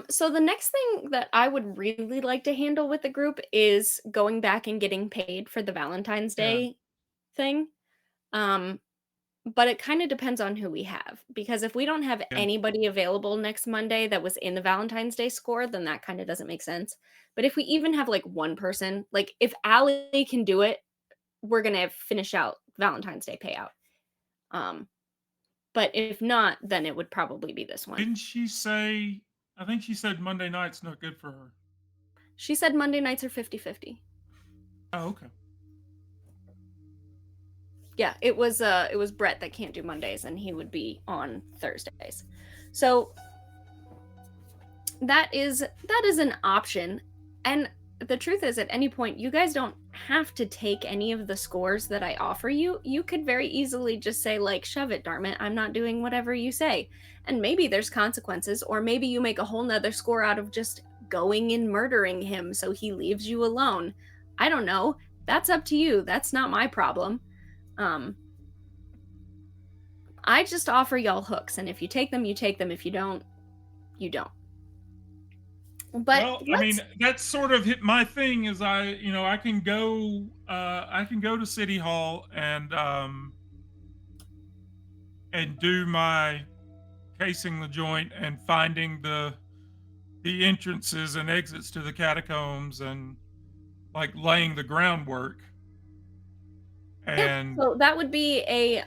So the next thing that I would really like to handle with the group is going back and getting paid for the Valentine's yeah, Day thing. Um, but it kind of depends on who we have because if we don't have yeah. anybody available next Monday that was in the Valentine's Day score, then that kind of doesn't make sense. But if we even have like one person, like if Allie can do it, we're gonna finish out Valentine's Day payout. Um, but if not, then it would probably be this one. Didn't she say I think she said Monday night's not good for her. She said Monday nights are 50-50. Oh, okay. Yeah, it was Brett that can't do Mondays and he would be on Thursdays. So that is an option. And the truth is at any point you guys don't have to take any of the scores that I offer you. You could very easily just say like shove it, Dartmouth, I'm not doing whatever you say. And maybe there's consequences, or maybe you make a whole nother score out of just going and murdering him so he leaves you alone. I don't know. That's up to you. That's not my problem. I just offer y'all hooks, and if you take them, you take them. If you don't, you don't. But Well, I mean, that's sort of hit my thing is I can go to City Hall and do my casing the joint and finding the entrances and exits to the catacombs and like laying the groundwork. And so that would be a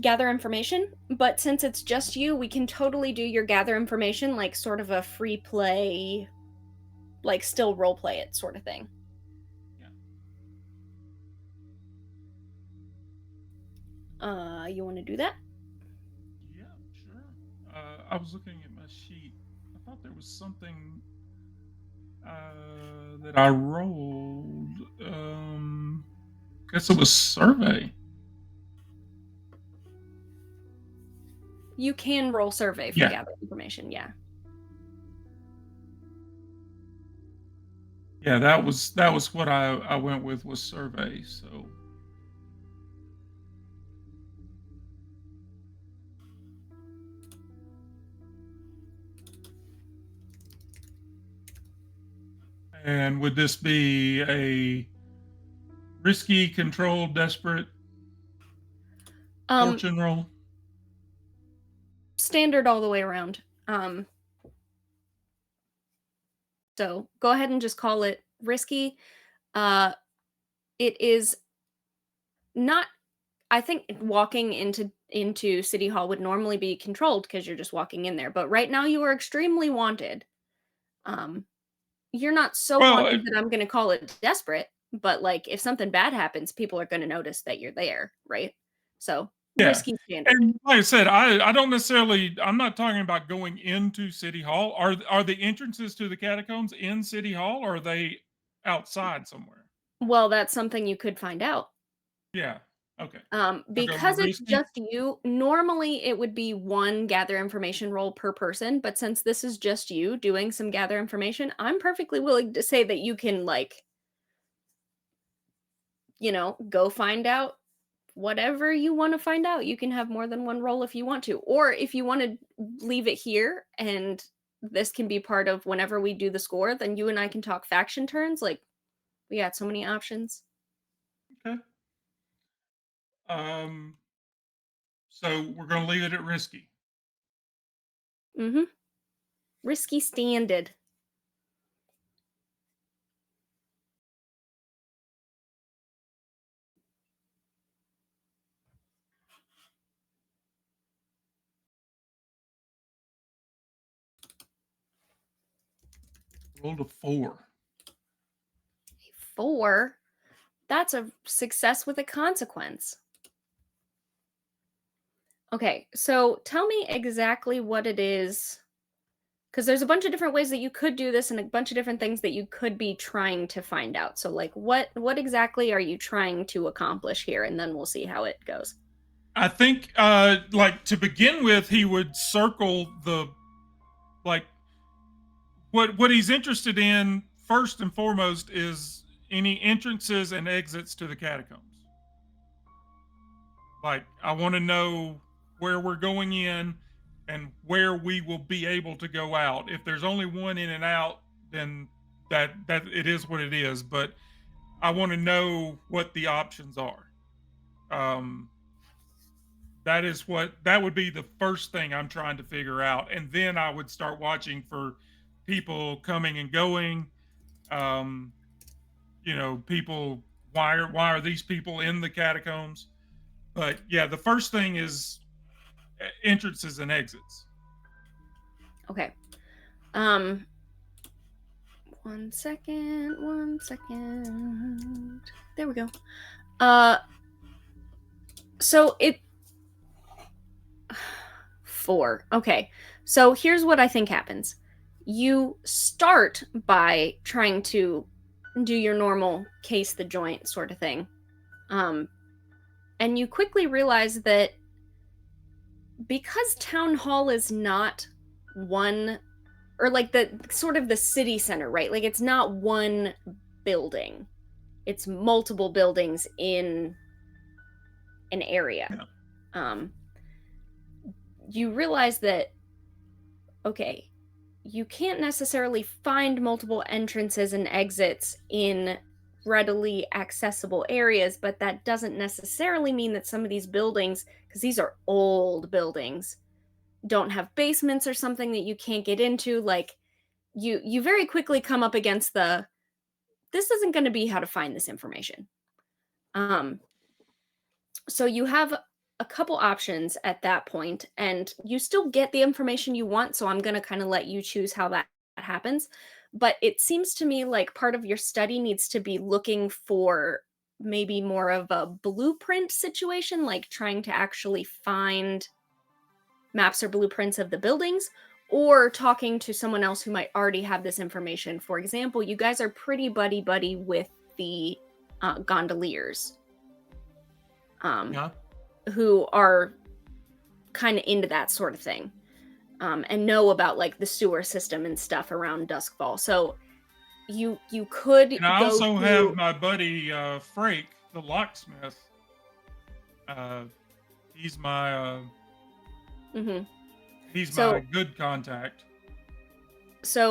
gather information. But since it's just you, we can totally do your gather information like sort of a free play, like still role play it sort of thing. yeah. You want to do that? Yeah, sure. I was looking at my sheet. I thought there was something that I rolled. Guess it was survey. You can roll survey for gather information, yeah. Yeah, that was what I went with was survey. So and would this be a risky, controlled, desperate fortune roll? Standard all the way around. So go ahead and just call it risky. Uh, it is not. I think walking into City Hall would normally be controlled because you're just walking in there. But right now, you are extremely wanted. Um, you're not so Well, wanted that I'm going to call it desperate. But like, if something bad happens, people are going to notice that you're there, right? So yeah, risky standard. and like I said, I don't necessarily. I'm not talking about going into City Hall. Are the entrances to the catacombs in City Hall, or are they outside somewhere? Well, that's something you could find out. Yeah. Okay. So go Because it's risky. just you, normally it would be one gather information role per person, but since this is just you doing some gather information, I'm perfectly willing to say that you can, like, go find out whatever you want to find out. You can have more than one role if you want to. Or if you want to leave it here and this can be part of whenever we do the score, then you and I can talk faction turns. Like, we got so many options. Okay. Um. So we're gonna leave it at risky. Mhm. Risky standard. Rolled a 4. 4. That's a success with a consequence. Okay, so tell me exactly what it is, because there's a bunch of different ways that you could do this and a bunch of different things that you could be trying to find out. So like what exactly are you trying to accomplish here? And then we'll see how it goes. I think, like to begin with, he would circle the like what he's interested in first and foremost is any entrances and exits to the catacombs. Like I want to know where we're going in and where we will be able to go out. If there's only one in and out, then that it is what it is. But I want to know what the options are. Um, that would be the first thing I'm trying to figure out, and then I would start watching for people coming and going. Um, people. Why are these people in the catacombs? But yeah, the first thing is entrances and exits. Okay. Um 1 second. There we go. Uh so it 4. Okay. So here's what I think happens. You start by trying to do your normal case the joint sort of thing. Um, and you quickly realize that because town hall is not one, or like the sort of the city center, right? Like it's not one building. It's multiple buildings in an area. Yeah. Um, you realize that, okay, you can't necessarily find multiple entrances and exits in readily accessible areas, but that doesn't necessarily mean that some of these buildings, because these are old buildings, don't have basements or something that you can't get into. Like, you very quickly come up against the, this isn't going to be how to find this information. um so you have a couple options at that point, and you still get the information you want, so I'm going to kind of let you choose how that happens. But it seems to me like part of your study needs to be looking for maybe more of a blueprint situation, like trying to actually find maps or blueprints of the buildings, or talking to someone else who might already have this information. For example, you guys are pretty buddy buddy with the gondoliers, um, Yeah. who are kind of into that sort of thing, and know about like the sewer system and stuff around Duskfall. So you could And I go also have to. my buddy Frake, the locksmith. Uh, he's my uh, Mhm. he's my So good contact.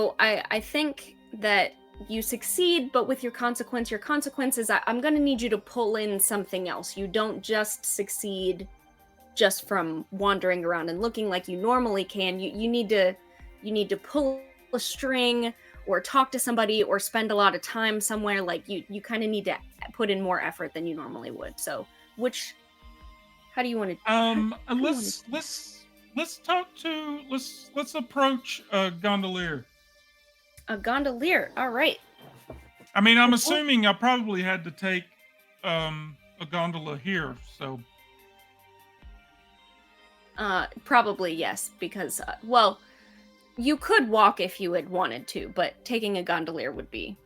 I think that you succeed, but with your consequence is I'm going to need you to pull in something else. You don't just succeed just from wandering around and looking like you normally can. You need to pull a string, or talk to somebody or spend a lot of time somewhere, like you kind of need to put in more effort than you normally would. So, which how do you want to? How do you want to? Let's approach a gondolier. A gondolier. All right. I mean, I'm Before- assuming I probably had to take a gondola here, so Probably yes, because well, you could walk if you had wanted to, but taking a gondolier would be.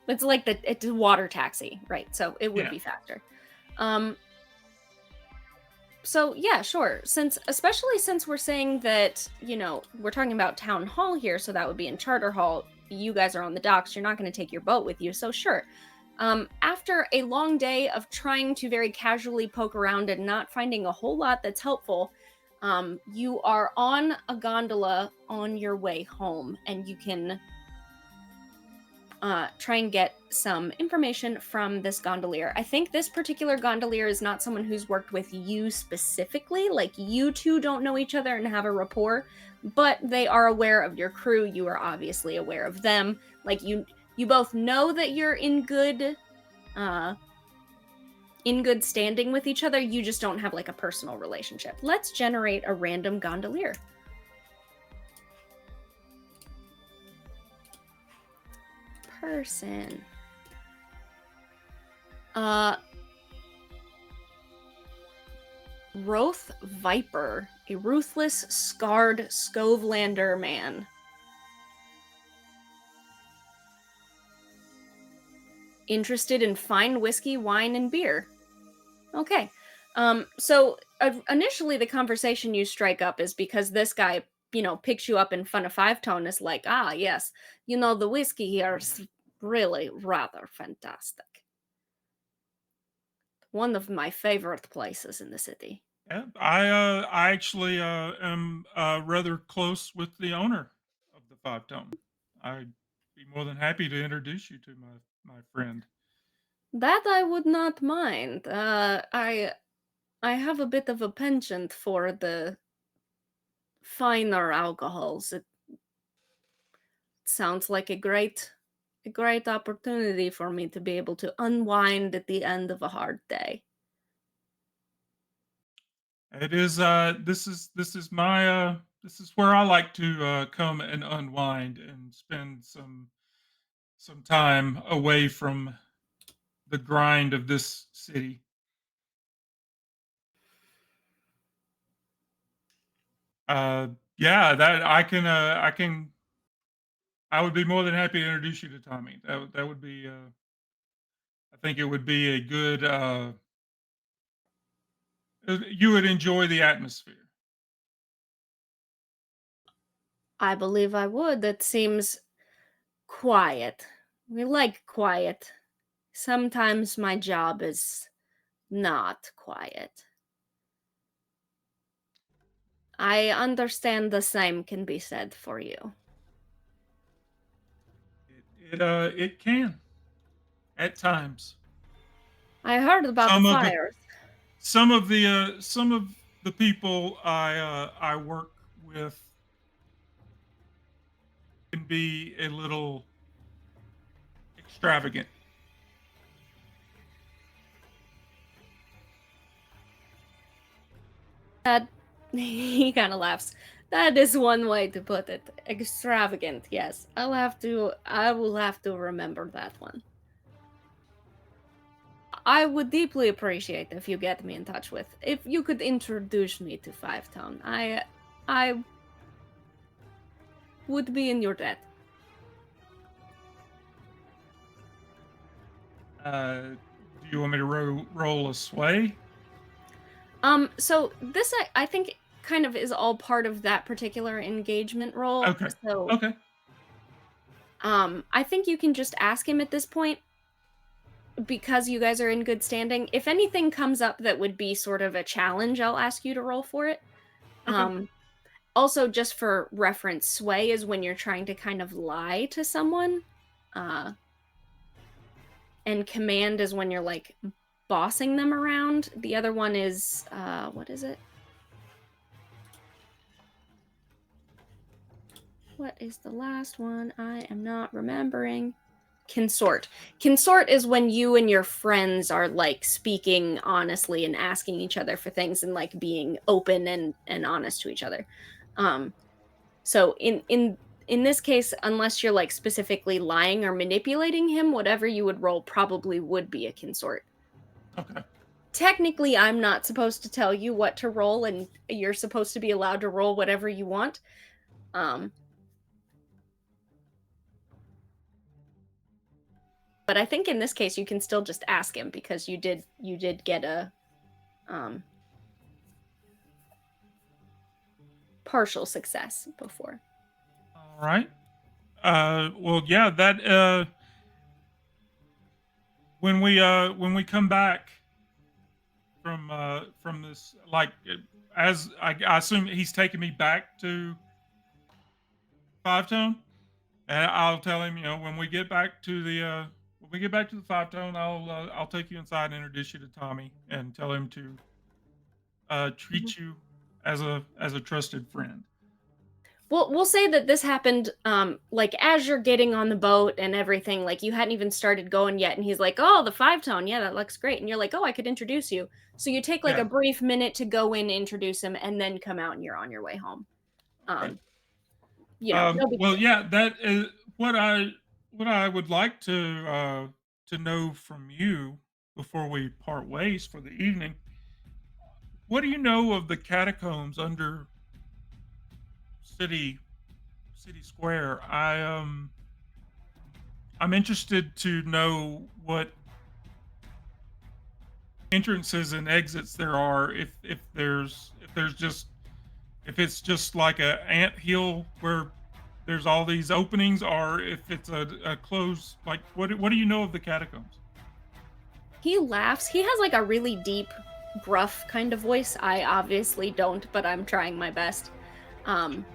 It's like it's a water taxi, right? So it would yeah. be faster. Um, so yeah, sure. Especially since we're saying that, we're talking about town hall here, so that would be in Charter Hall. You guys are on the docks. You're not going to take your boat with you, so sure. After a long day of trying to very casually poke around and not finding a whole lot that's helpful, you are on a gondola on your way home, and you can try and get some information from this gondolier. I think this particular gondolier is not someone who's worked with you specifically. Like, you two don't know each other and have a rapport, but they are aware of your crew. You are obviously aware of them. Like, you both know that you're in good standing with each other. You just don't have like a personal relationship. Let's generate a random gondolier. Person. Roth Viper, a ruthless, scarred Skovelander man. Interested in fine whiskey, wine, and beer. Okay. So initially the conversation you strike up is because this guy, picks you up in front of Five Tone, is like, yes, the whiskey here is really rather fantastic. One of my favorite places in the city. Yeah, I actually am rather close with the owner of the Five Tone. I'd be more than happy to introduce you to my friend. That I would not mind. I have a bit of a penchant for the finer alcohols. It sounds like a great opportunity for me to be able to unwind at the end of a hard day. It is this is where I like to come and unwind and spend some time away from the grind of this city. Uh, yeah, that I would be more than happy to introduce you to Tommy. That would be I think it would be a good you would enjoy the atmosphere. I believe I would. That seems quiet. We like quiet. Sometimes my job is not quiet. I understand the same can be said for you. It can at times. I heard about the Some of fires. some of the people I work with can be a little extravagant. That he kind of laughs. That is one way to put it. Extravagant, yes. I will have to remember that one. I would deeply appreciate if you get me in touch with. If you could introduce me to Five Town. I would be in your debt. Do you want me to roll a sway? So this I think kind of is all part of that particular engagement role. Okay. So Okay. I think you can just ask him at this point, because you guys are in good standing. If anything comes up that would be sort of a challenge, I'll ask you to roll for it. Okay. Also, just for reference, sway is when you're trying to kind of lie to someone. And command is when you're like bossing them around. The other one is what is it? What is the last one? I am not remembering. Consort. Consort is when you and your friends are like speaking honestly and asking each other for things and like being open and honest to each other. Um, so in this case, unless you're like specifically lying or manipulating him, whatever you would roll probably would be a consort. Okay. Technically, I'm not supposed to tell you what to roll, and you're supposed to be allowed to roll whatever you want. Um, but I think in this case you can still just ask him because you did get a um, partial success before. All right. Well, yeah, that when we come back from this, like, as I assume he's taking me back to Five Tone, and I'll tell him, when we get back to the Five Tone, I'll take you inside and introduce you to Tommy and tell him to Mhm. treat you as a trusted friend. We'll say that this happened like as you're getting on the boat and everything, like you hadn't even started going yet, and he's like, "Oh, the five tone, yeah, that looks great," and you're like, "Oh, I could introduce you." So you take like a Yeah. brief minute to go in, introduce him, and then come out, and you're on your way home. Right. Um, no big Well, deal. yeah, that is what I would like to know from you before we part ways for the evening. What do you know of the catacombs under city city square? I'm interested to know what entrances and exits there are, if it's just like a ant hill where there's all these openings, or if it's a closed, like, what do you know of the catacombs? He laughs. He has like a really deep, gruff kind of voice. I obviously don't, but I'm trying my best. Um,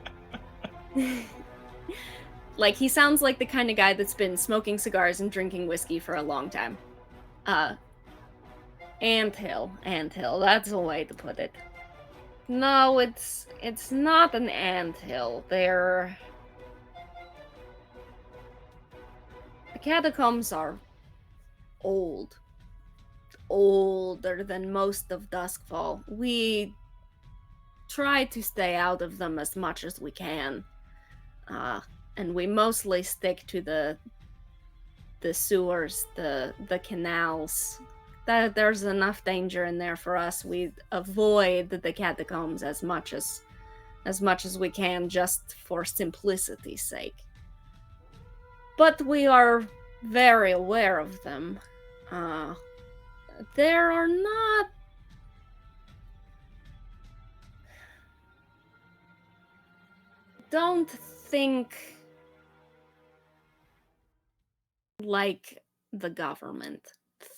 like he sounds like the kind of guy that's been smoking cigars and drinking whiskey for a long time. Uh, anthill. That's a way to put it. No, it's not an anthill. They're the catacombs are old, older than most of Duskfall. We try to stay out of them as much as we can, uh, and we mostly stick to the sewers, the canals. That there's enough danger in there for us. We avoid the catacombs as much as we can, just for simplicity's sake. But we are very aware of them. Uh, there are not. Don't think like the government.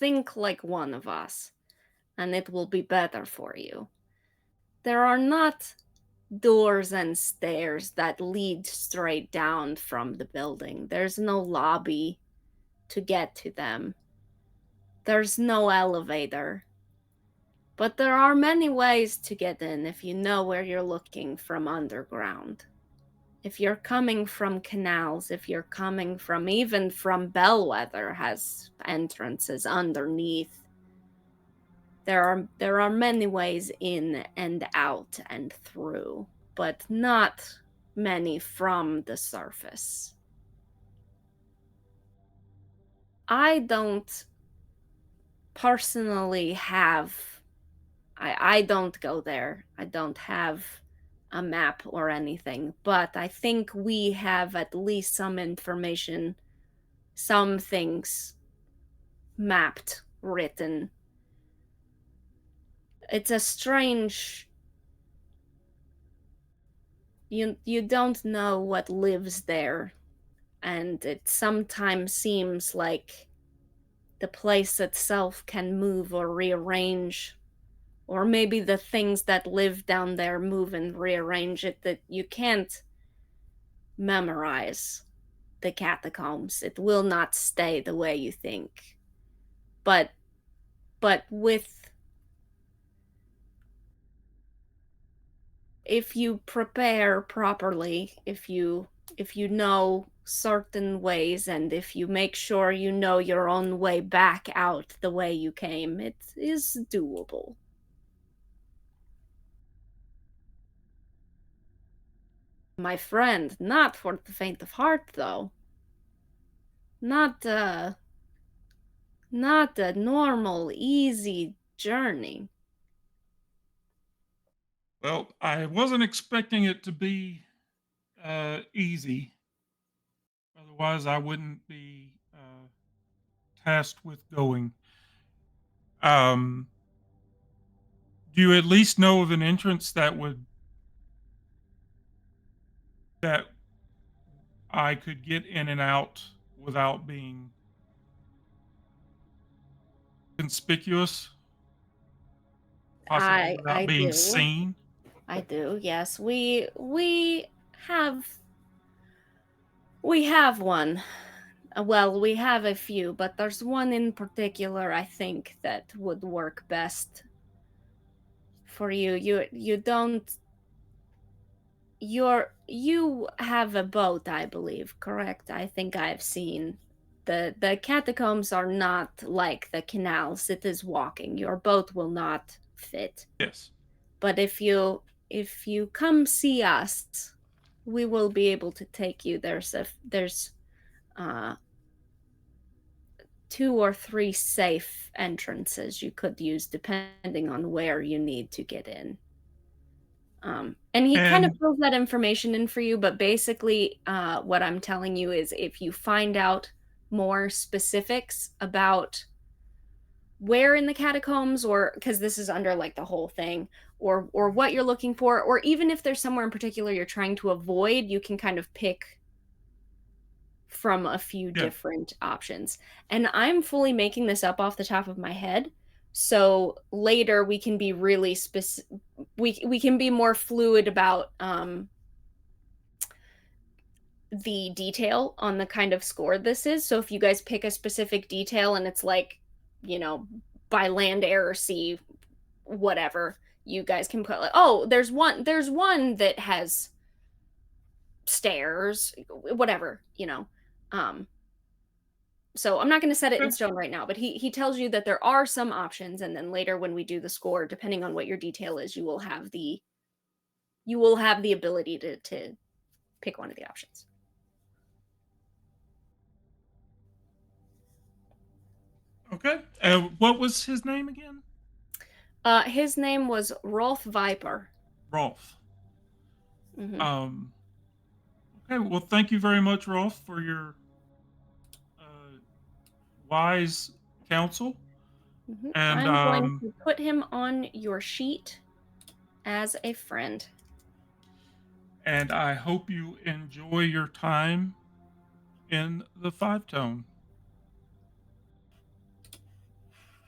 Think like one of us, and it will be better for you. There are not doors and stairs that lead straight down from the building. There's no lobby to get to them. There's no elevator. But there are many ways to get in if you know where you're looking from underground. If you're coming from canals, if you're coming from even from Bellwether has entrances underneath. There are many ways in and out and through, but not many from the surface. I don't personally have I don't go there. I don't have a map or anything, but I think we have at least some information, some things mapped, written. It's a strange you don't know what lives there, and it sometimes seems like the place itself can move or rearrange, or maybe the things that live down there move and rearrange it, that you can't memorize the catacombs. It will not stay the way you think. But with if you prepare properly, if you if you know certain ways and if you make sure you know your own way back out the way you came, it is doable. My friend, not for the faint of heart though. Not not a normal easy journey. Well, I wasn't expecting it to be easy. Otherwise, I wouldn't be tasked with going. Um, do you at least know of an entrance that I could get in and out without being conspicuous, possibly without I being do. seen? I do. Yes. Have we have one. Well, we have a few, but there's one in particular I think that would work best for you. You don't you have a boat, I believe, correct? I think I've seen the catacombs are not like the canals. It is walking. Your boat will not fit. Yes. But if you come see us, we will be able to take you. There's uh 2 or 3 safe entrances you could use depending on where you need to get in. And he kind of And fills that information in for you, but basically, what I'm telling you is if you find out more specifics about where in the catacombs, or because this is under like the whole thing, or what you're looking for, or even if there's somewhere in particular you're trying to avoid, you can kind of pick from a few yeah, different options. And I'm fully making this up off the top of my head. So later we can be really specific. We can be more fluid about the detail on the kind of score this is. So if you guys pick a specific detail and it's like, you know, by land, air, or sea, whatever, you guys can put like, oh, there's one that has stairs, whatever, you know. Um, so I'm not going to set it in okay, stone right now, but he tells you that there are some options, and then later when we do the score, depending on what your detail is, you will have the ability to pick one of the options. okay. What was his name again? His name was Rolf Viper. Rolf. Hmm. Um, okay. Well, thank you very much, Rolf, for your uh, wise counsel. Hmm. And I'm going to put him on your sheet as a friend. and I hope you enjoy your time in the five tone.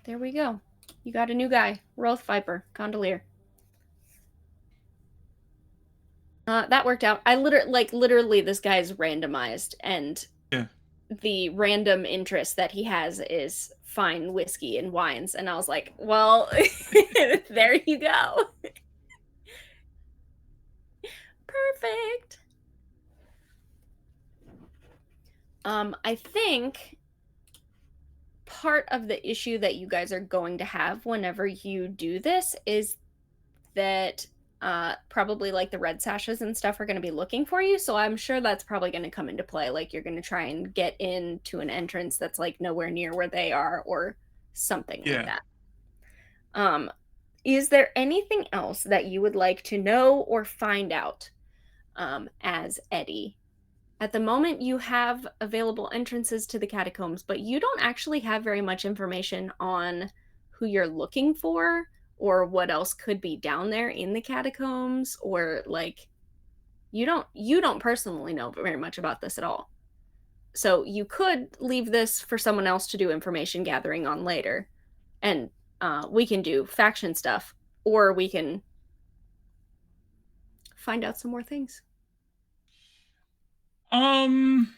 There we go. You got a new guy, Rolf Viper, Gondolier. That worked out. Literally, this guy's randomized, and Yeah. the random interest that he has is fine whiskey and wines. And I was like, well, there you go. Perfect. I think part of the issue that you guys are going to have whenever you do this is that probably like the red sashes and stuff are going to be looking for you. So I'm sure that's probably going to come into play. Like you're going to try and get into an entrance that's like nowhere near where they are or something like Yeah. that. Um, is there anything else that you would like to know or find out as Eddie? At the moment, you have available entrances to the catacombs, but you don't actually have very much information on who you're looking for or what else could be down there in the catacombs, or like you don't personally know very much about this at all. So you could leave this for someone else to do information gathering on later, and we can do faction stuff, or we can find out some more things. Um,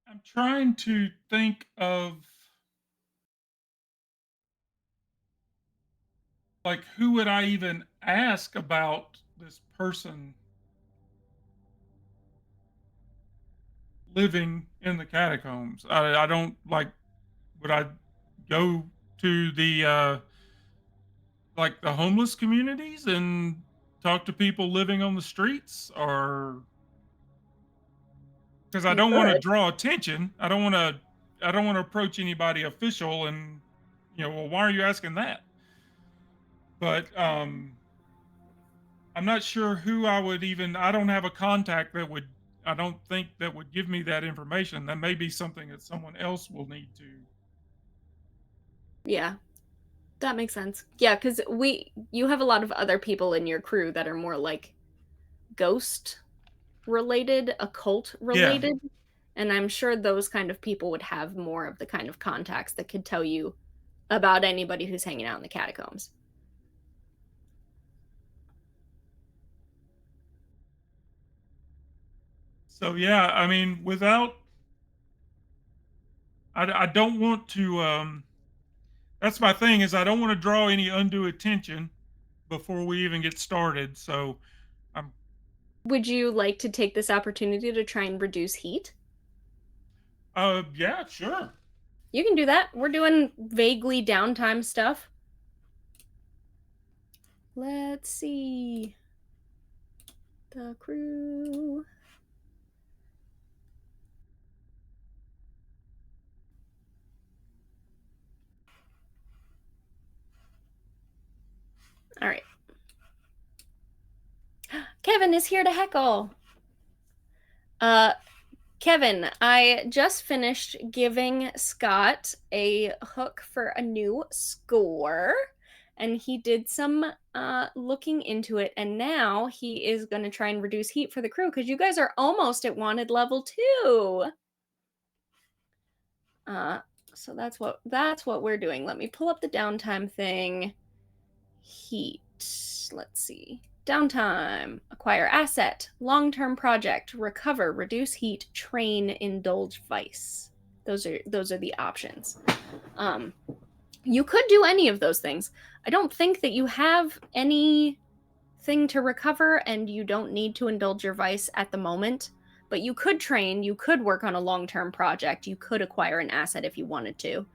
I'm trying to think of like who would I even ask about this person living in the catacombs. I don't like. Would I go to the homeless communities and talk to people living on the streets, or because I You don't want to could. draw attention. I don't want to approach anybody official and, well, why are you asking that? But I'm not sure who I would even. I don't have a contact that would. I don't think that would give me that information. That may be something that someone else will need to. Yeah, that makes sense. Yeah, because you have a lot of other people in your crew that are more like ghost related, occult Yeah. related, and I'm sure those kind of people would have more of the kind of contacts that could tell you about anybody who's hanging out in the catacombs. So yeah, I mean, I don't want to. That's my thing, is I don't want to draw any undue attention before we even get started. So I'm. Would you like to take this opportunity to try and reduce heat? Yeah, sure. You can do that. We're doing vaguely downtime stuff. Let's see. The crew. All right. Kevin is here to heckle. Uh, Kevin, I just finished giving Scott a hook for a new score, and he did some looking into it, and now he is going to try and reduce heat for the crew because you guys are almost at wanted level 2. Uh, so that's what we're doing. Let me pull up the downtime thing. Heat. Let's see. Downtime. Acquire asset. Long-term project. Recover. Reduce heat. Train. Indulge vice. Those are the options. Um, you could do any of those things. I don't think that you have anything to recover, and you don't need to indulge your vice at the moment. But you could train. You could work on a long-term project. You could acquire an asset if you wanted to.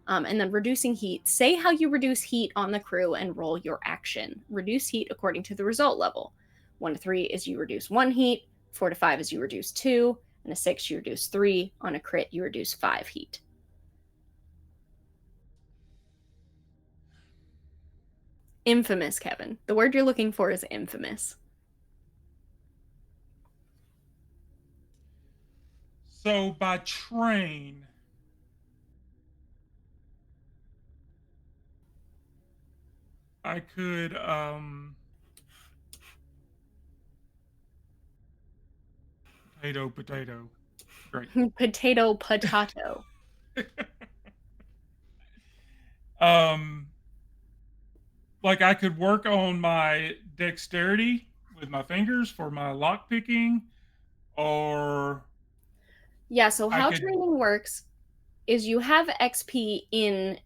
And then reducing heat. Say how you reduce heat on the crew and roll your action. Reduce heat according to the result level. 1 to 3 is you reduce 1 heat. 4 to 5 is you reduce 2. And a 6, you reduce 3. On a crit, you reduce 5 heat. Infamous, Kevin. The word you're looking for is infamous. So by train, I could potato. Great. Potato, potato. um like I could work on my dexterity with my fingers for my lock picking, or Yeah, so I how could. training works is you have XP in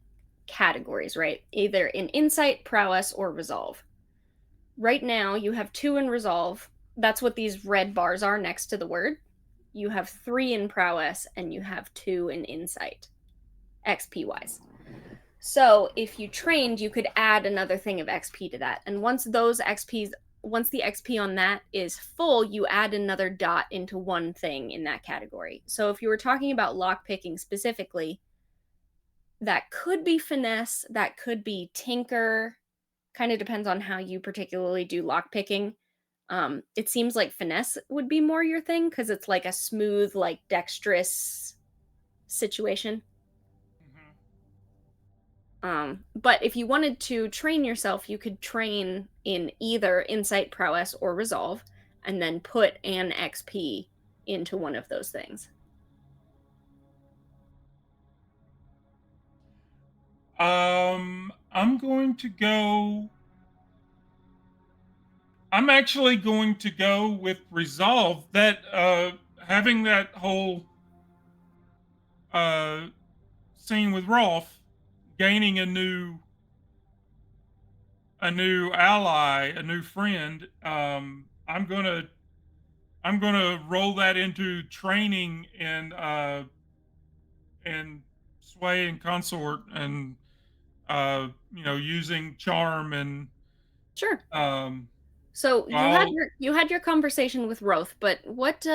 categories, right? Either in insight, prowess, or resolve. Right now, you have 2 in resolve. That's what these red bars are next to the word. You have 3 in prowess, and you have 2 in insight, XP wise. So if you trained, you could add another thing of XP to that. And once the XP on that is full, you add another dot into one thing in that category. So if you were talking about lockpicking specifically, that could be finesse, that could be tinker. Kind of depends on how you particularly do lockpicking. It seems like finesse would be more your thing because it's like a smooth, like dexterous situation. Mhm. But if you wanted to train yourself, you could train in either insight, prowess, or resolve, and then put an XP into one of those things. I'm going to go. I'm actually going to go with resolve. That having that whole uh scene with Rolf, gaining a new ally, a new friend. I'm gonna I'm gonna roll that into training and sway and consort and using charm and Sure. um So I'll you had your conversation with Roth, but what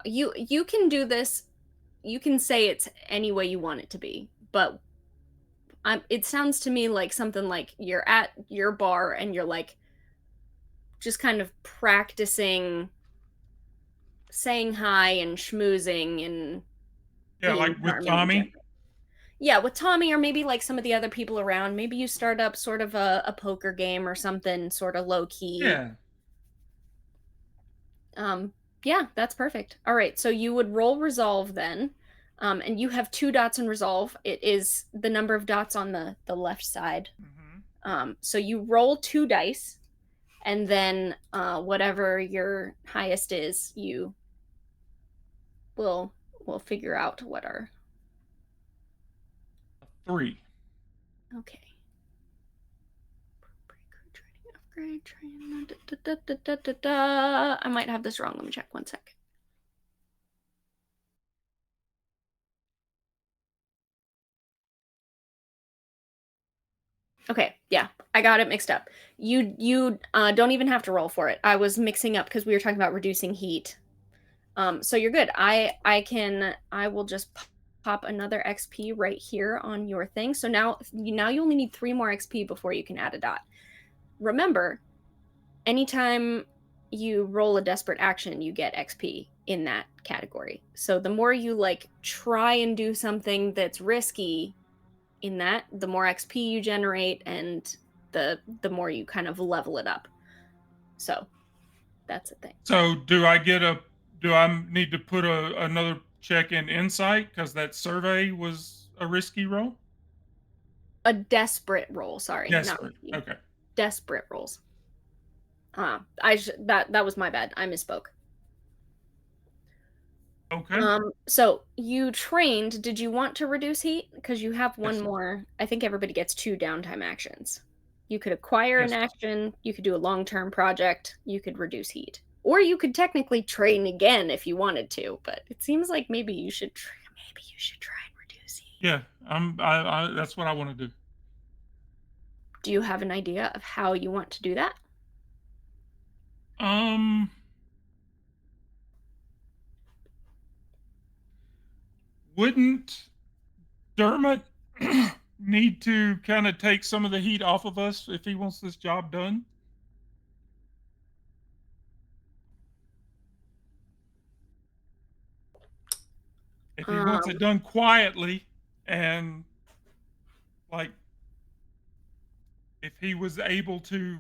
you can do this. You can say it's any way you want it to be, but it sounds to me like something like you're at your bar and you're like just kind of practicing saying hi and schmoozing and yeah, being like with charming in Tommy. general. Yeah, with Tommy or maybe like some of the other people around. Maybe you start up sort of a poker game or something sort of low key. Yeah. Um, yeah, that's perfect. All right, so you would roll resolve then. And you have 2 dots in resolve. It is the number of dots on the left side. Hmm. So you roll 2 dice, and then whatever your highest is, you will figure out what are 3. okay. Upgrade train. Da, da, da, da, da. I might have this wrong. Let me check 1 sec. Okay, yeah, I got it mixed up. You don't even have to roll for it. I was mixing up because we were talking about reducing heat. So you're good. I will just pop another XP right here on your thing. So now you only need 3 more XP before you can add a dot. Remember, anytime you roll a desperate action, you get XP in that category. So the more you like try and do something that's risky in that, the more XP you generate and the more you kind of level it up. So that's the thing. So do I need to put another check in insight because that survey was a risky roll? A desperate roll, sorry, not Desperate. risky. Okay. Desperate rolls. That was my bad. I misspoke. Okay. So you trained. Did you want to reduce heat? Because you have one Yes. more. I think everybody gets 2 downtime actions. You could acquire an Yes. action. You could do a long-term project. You could reduce heat, or you could technically train again if you wanted to. But it seems like maybe you should. Maybe you should try and reduce heat. Yeah. I that's what I want to do. Do you have an idea of how you want to do that? Um wouldn't Dermot need to kind of take some of the heat off of us if he wants this job done? If he wants Um, it done quietly and like if he was able to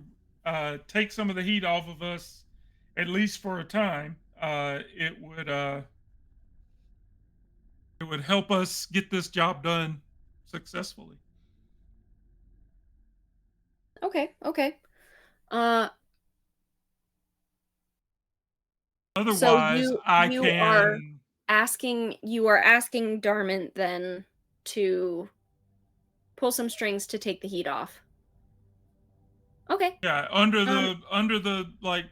take some of the heat off of us, at least for a time, it would help us get this job done successfully. okay, okay. Uh, so Otherwise, I can. you are asking Darmint then to pull some strings to take the heat off. Okay. Yeah, Um, under the like,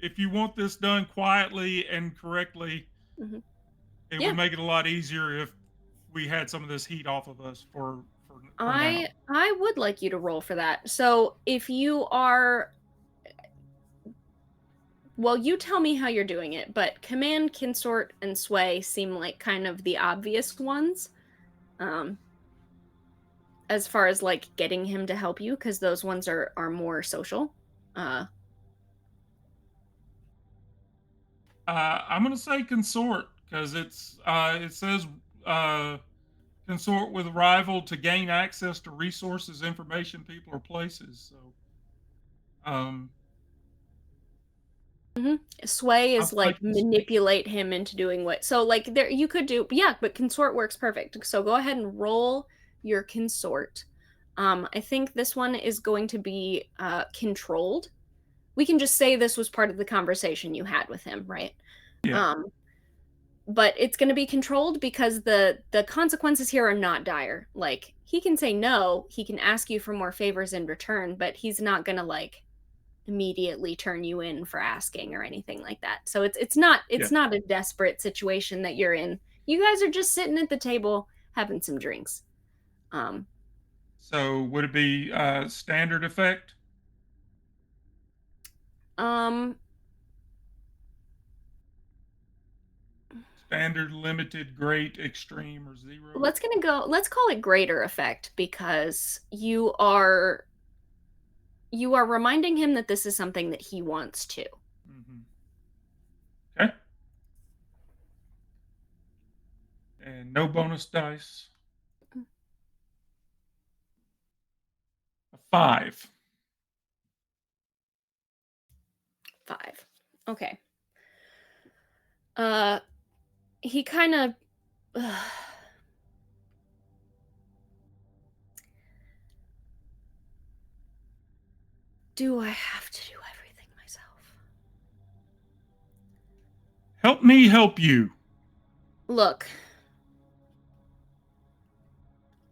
if you want this done quietly and correctly, mhm. it would Yeah. make it a lot easier if we had some of this heat off of us for now. I would like you to roll for that. So if you are well, you tell me how you're doing it, but command, consort, and sway seem like kind of the obvious ones. Um, as far as like getting him to help you, because those ones are more social. Uh, I'm gonna say consort because it says uh, consort with rival to gain access to resources, information, people, or places. So um, Sway I'll is say like consort. manipulate him into doing what. So like there you could do yeah, but consort works perfect. So go ahead and roll your consort. I think this one is going to be controlled. We can just say this was part of the conversation you had with him, right? Yeah. Um, but it's going to be controlled because the consequences here are not dire. Like he can say no, he can ask you for more favors in return, but he's not going to like immediately turn you in for asking or anything like that. So it's not a desperate situation that you're in. You guys are just sitting at the table having some drinks. Um, So would it be standard effect? um, Standard, limited, great, extreme, or zero? let's call it greater effect because you are reminding him that this is something that he wants to. Hmm. Okay. And no bonus dice. A 5. 5. Okay. Uh he kind of do I have to do everything myself? Help me help you. Look,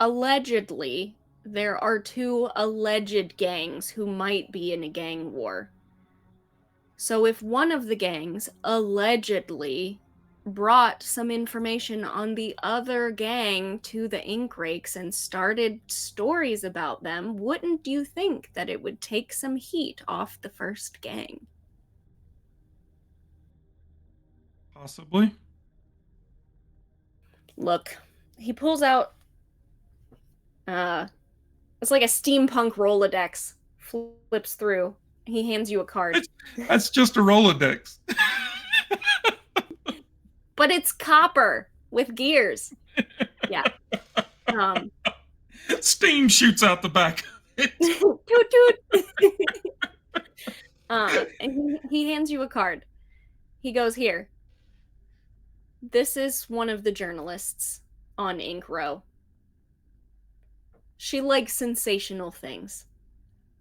allegedly, there are two alleged gangs who might be in a gang war. So if one of the gangs allegedly brought some information on the other gang to the ink rakes and started stories about them, wouldn't you think that it would take some heat off the first gang? Possibly. Look, he pulls out uh it's like a steampunk Rolodex, flips through. He hands you a card. That's just a Rolodex. But it's copper with gears. Yeah. Um Steam shoots out the back. toot toot. And he hands you a card. He goes, "Here. This is one of the journalists on Ink Row. She likes sensational things.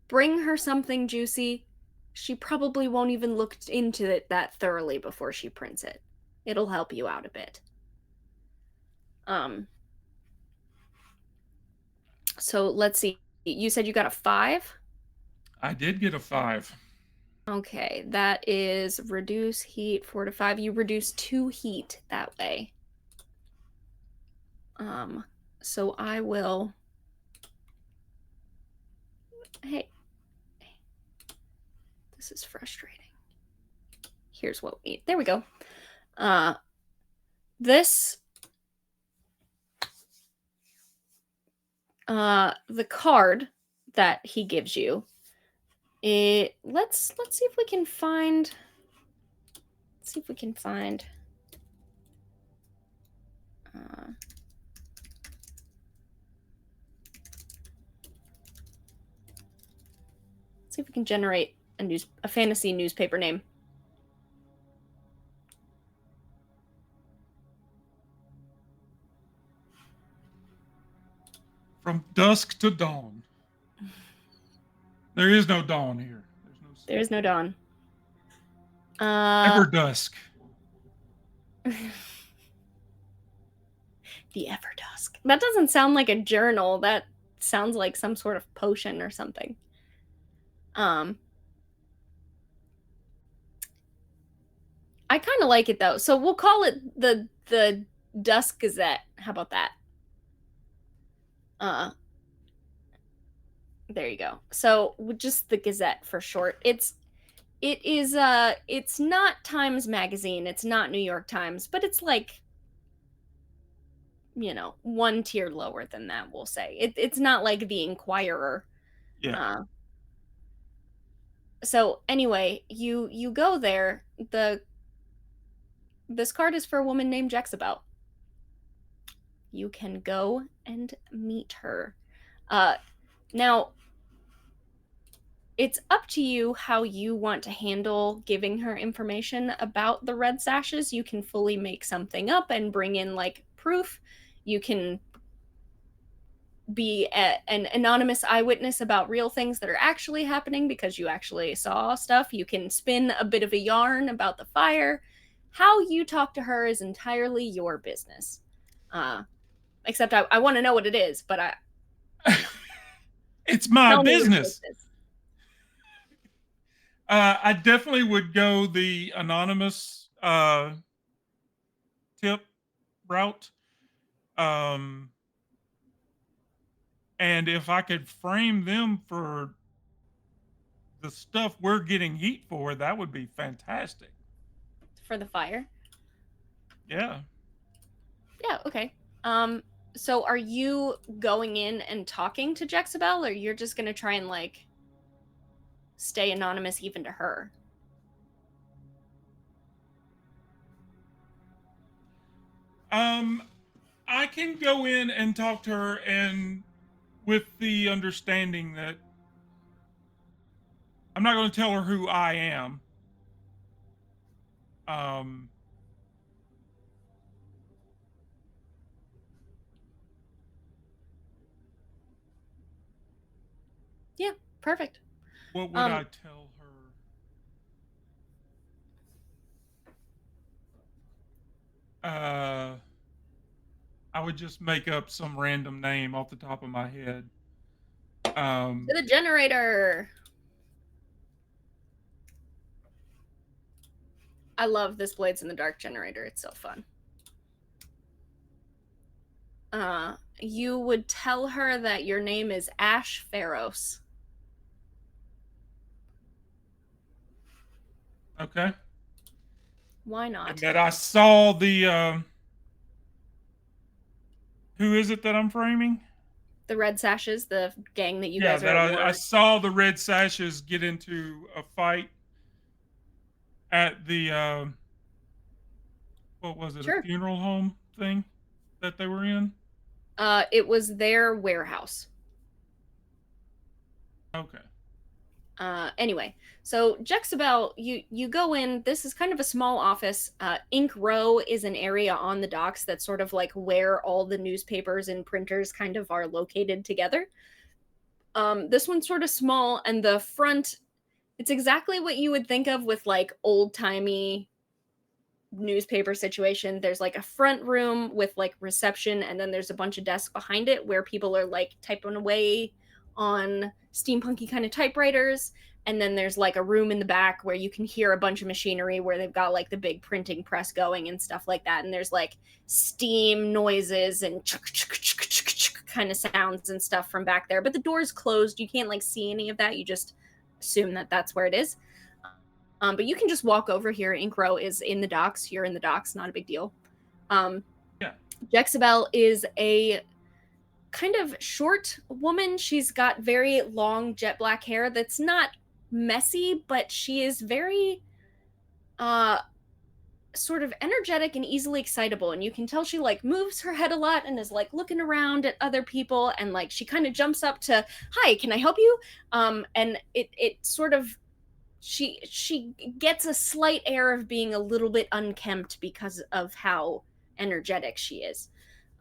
Bring her something juicy. She probably won't even look into it that thoroughly before she prints it. It'll help you out a bit." Um so let's see. You said you got a 5? I did get a 5. Okay, that is reduce heat 4 to 5. You reduce 2 heat that way. So I will. Hey, this is frustrating. Here's what we need. There we go. This the card that he gives you. Let's see if we can find. Let's see if we can find. See if we can generate a fantasy newspaper name. From dusk to dawn. There is no dawn here. There is no dawn. Ever dusk. The Everdusk. That doesn't sound like a journal. That sounds like some sort of potion or something. I kind of like it though. So we'll call it the Dusk Gazette. How about that? There you go. So just the Gazette for short. It's not Times Magazine, it's not New York Times, but it's like, one tier lower than that, we'll say. It's not like the Inquirer. Yeah. So anyway, you go there. This card is for a woman named Jexabel. You can go and meet her. Now, it's up to you how you want to handle giving her information about the red sashes. You can fully make something up and bring in like proof. You can be an anonymous eyewitness about real things that are actually happening because you actually saw stuff. You can spin a bit of a yarn about the fire. How you talk to her is entirely your business. Except I want to know what it is, but it's my business. I definitely would go the anonymous tip route. Um, and if I could frame them for the stuff we're getting heat for, that would be fantastic. For the fire? Yeah. Yeah, okay. Um, so are you going in and talking to Jexabel, or you're just gonna try and like stay anonymous even to her? Um, I can go in and talk to her, and with the understanding that I'm not going to tell her who I am. Um, Yeah, perfect. what would Um, I tell her? Uh, I would just make up some random name off the top of my head. to Um, the generator. I love this Blades in the Dark generator. It's so fun. You would tell her that your name is Ash Pharos. okay. Why And not? that I saw the. Who is it that I'm framing? The Red Sashes, the gang that you Yeah, guys are that at I war. saw the Red Sashes get into a fight at the. What was it? A Sure. funeral home thing that they were in? It was their warehouse. Okay. Anyway, so Jexabel, you go in. This is kind of a small office. Ink Row is an area on the docks that's sort of like where all the newspapers and printers kind of are located together. This one's sort of small, and the front, it's exactly what you would think of with like old timey newspaper situation. There's like a front room with like reception, and then there's a bunch of desks behind it where people are like typing away on steampunky kind of typewriters. And then there's like a room in the back where you can hear a bunch of machinery where they've got like the big printing press going and stuff like that. And there's like steam noises and kind of sounds and stuff from back there. But the door's closed. You can't like see any of that. You just assume that that's where it is. But you can just walk over here. Ink Row is in the docks. You're in the docks, not a big deal. Um, Yeah. Jexabel is a kind of short woman. She's got very long jet black hair that's not messy, but she is very uh sort of energetic and easily excitable, and you can tell she like moves her head a lot and is like looking around at other people, and like she kind of jumps up to, "Hi, can I help you?" And it sort of, she gets a slight air of being a little bit unkempt because of how energetic she is.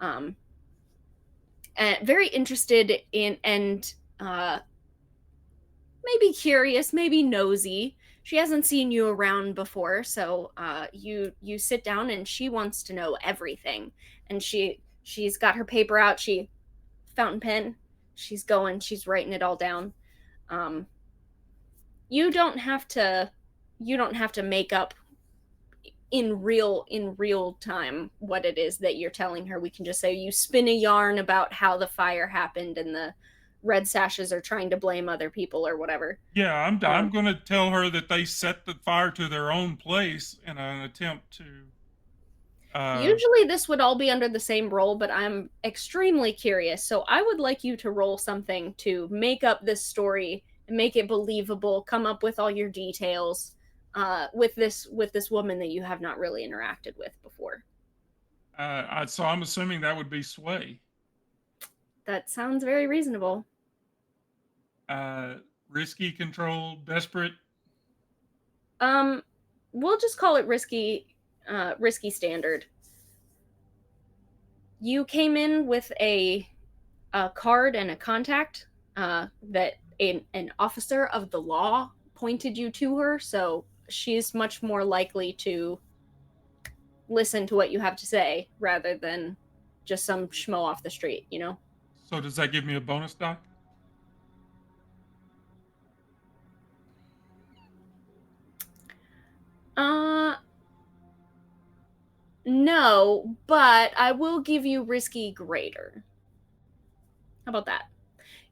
Um, and very interested in, and maybe curious, maybe nosy. She hasn't seen you around before, so you sit down, and she wants to know everything. And she's got her paper out. She fountain pen. She's writing it all down. Um, you don't have to you don't have to make up in real time what it is that you're telling her. We can just say you spin a yarn about how the fire happened and the red sashes are trying to blame other people or whatever. Yeah, I'm um, going to tell her that they set the fire to their own place in an attempt to. Uh, Usually this would all be under the same roll, but I'm extremely curious, so I would like you to roll something to make up this story and make it believable, come up with all your details, with this woman that you have not really interacted with before. so I'm assuming that would be Sway. That sounds very reasonable. Uh, Risky, controlled, desperate. Um, we'll just call it risky standard. You came in with a card and a contact that an officer of the law pointed you to her, so she's much more likely to listen to what you have to say rather than just some schmo off the street, you know? So does that give me a bonus die? Uh, no, but I will give you risky greater. How about that?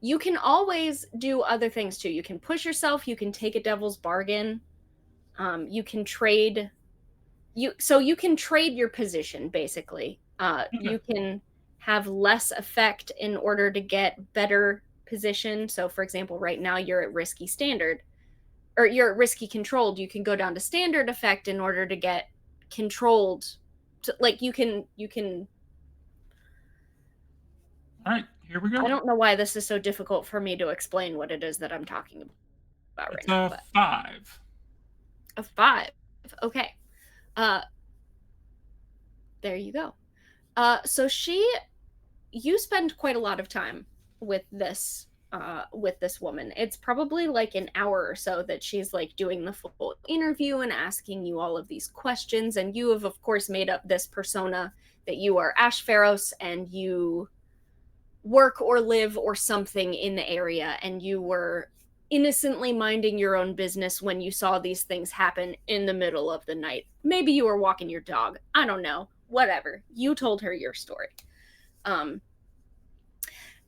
You can always do other things too. You can push yourself, you can take a devil's bargain. You can trade you can trade your position basically. Okay. You can have less effect in order to get better position. So for example, right now you're at risky standard or you're at risky controlled. You can go down to standard effect in order to get controlled. So, like you can All right. Here we I go. don't know why this is so difficult for me to explain what it is that I'm talking about right It's now, a but 5. a 5. Okay. Uh there you go. So you spend quite a lot of time with this woman. It's probably like an hour or so that she's like doing the full interview and asking you all of these questions. And you have, of course, made up this persona that you are Ash Pharos and you work or live or something in the area, and you were innocently minding your own business when you saw these things happen in the middle of the night. Maybe you were walking your dog. I don't know. Whatever. You told her your story. Um,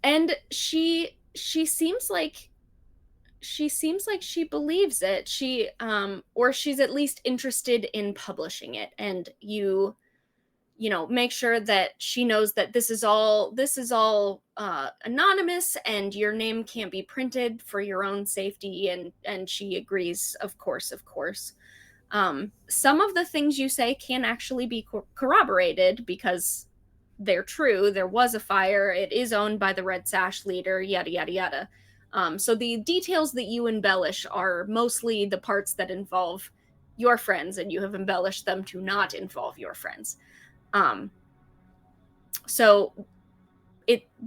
and she seems like she believes it. Or she's at least interested in publishing it, and you make sure that she knows that this is all anonymous and your name can't be printed for your own safety, and she agrees, of course. Some of the things you say can actually be corroborated because they're true. There was a fire. It is owned by the Red Sash leader, yada, yada, yada. So the details that you embellish are mostly the parts that involve your friends, and you have embellished them to not involve your friends. Um, so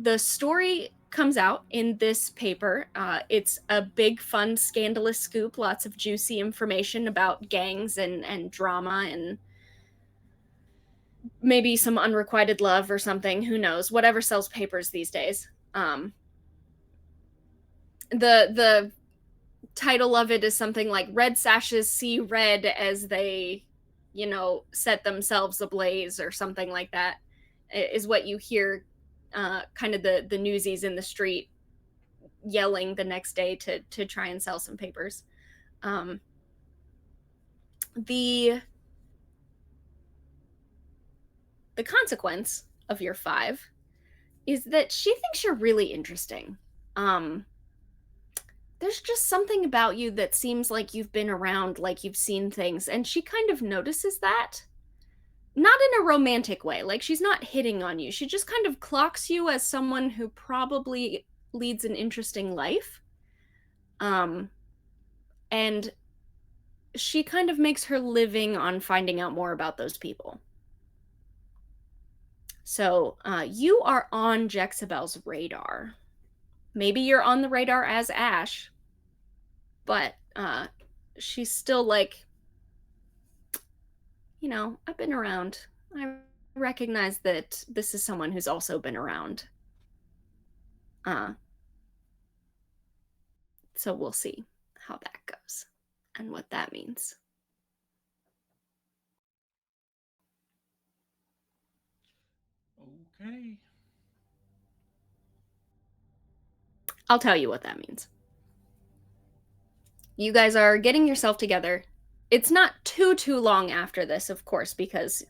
the story comes out in this paper. It's a big, fun, scandalous scoop, lots of juicy information about gangs and drama and maybe some unrequited love or something. Who knows? Whatever sells papers these days. The title of it is something like "Red Sashes See Red as They, set themselves ablaze" or something like that. Is what you hear, kind of the newsies in the street yelling the next day to try and sell some papers. Um, the the consequence of your 5 is that she thinks you're really interesting. Um, there's just something about you that seems like you've been around, like you've seen things, and she kind of notices that. Not in a romantic way, like she's not hitting on you. She just kind of clocks you as someone who probably leads an interesting life. Um, and she kind of makes her living on finding out more about those people. So you are on Jexabel's radar. Maybe you're on the radar as Ash, but she's still like, I've been around. I recognize that this is someone who's also been around. Uh, so we'll see how that goes and what that means. Okay. I'll tell you what that means. You guys are getting yourself together. It's not too long after this, of course, because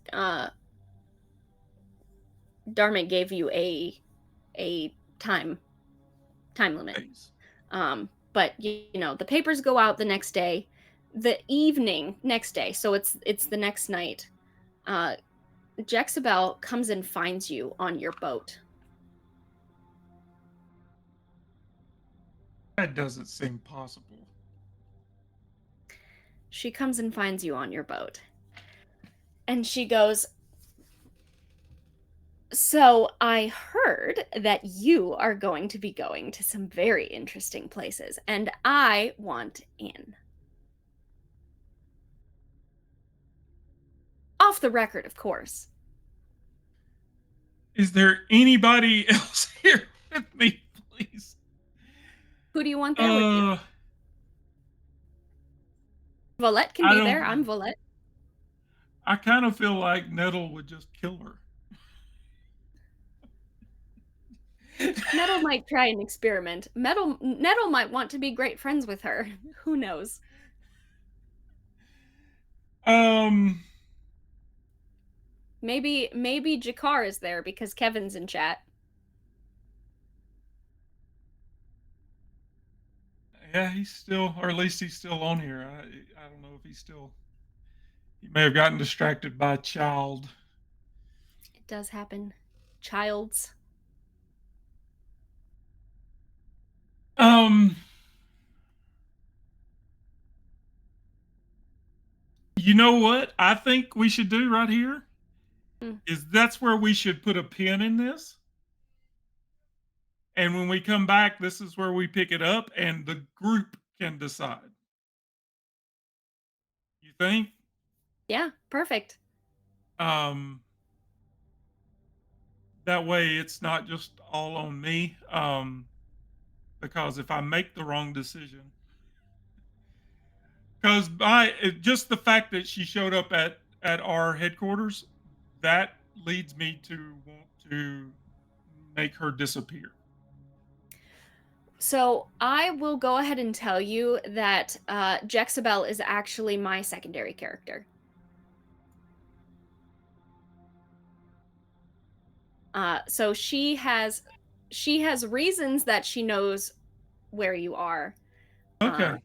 Darmit gave you a time limit. Days. But the papers go out the next day, the evening next day, so it's the next night. Jexabel comes and finds you on your boat. That doesn't seem possible. She comes and finds you on your boat. And she goes, "So I heard that you are going to be going to some very interesting places, and I want in." Off the record, of course. Is there anybody else here with me, please? Who do you want there with you? Volette can I be there. don't. I'm Volette. I kind of feel like Nettle would just kill her. Nettle might try an experiment. Nettle might want to be great friends with her. Who knows? um, Maybe Jakar is there because Kevin's in chat. yeah, he's still, or at least he's still on here. I don't know if he's still. He may have gotten distracted by a child. It does happen. Childs. Um, you know what I think we should do right here Mm, is that's where we should put a pin in this. And when we come back, this is where we pick it up and the group can decide. You think? yeah, perfect. Um, that way it's not just all on me. Because if I make the wrong decision, because just the fact that she showed up at our headquarters, that leads me to want to make her disappear. So I will go ahead and tell you that Jexabel is actually my secondary character. So she has reasons that she knows where you are. Okay.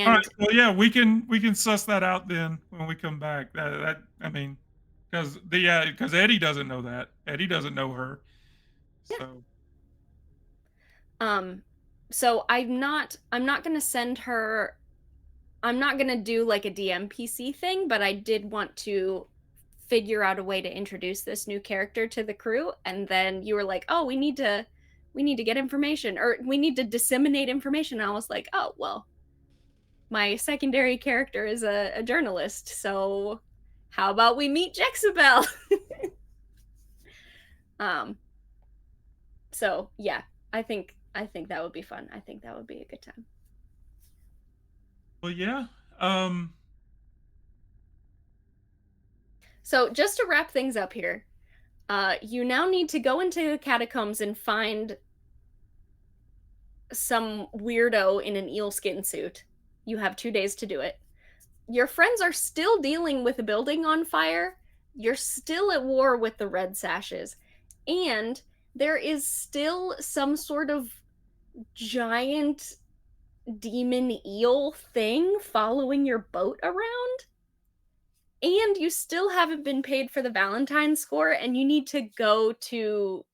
All right. And Well, yeah, we can suss that out then when we come back. That I mean, because Eddie doesn't know that. Eddie doesn't know her. yeah. So Um so I'm not going to send her. I'm not going to do like a DMPC thing, but I did want to figure out a way to introduce this new character to the crew, and then you were like, "Oh, we need to get information, or we need to disseminate information." And I was like, "Oh, well, my secondary character is a journalist, so how about we meet Jexabel?" um so yeah, I think that would be fun. I think that would be a good time. well, yeah. Um, So just to wrap things up here, you now need to go into catacombs and find some weirdo in an eel skin suit. You have 2 days to do it. Your friends are still dealing with a building on fire. You're still at war with the Red Sashes. And there is still some sort of giant demon eel thing following your boat around. And you still haven't been paid for the Valentine score, and you need to go to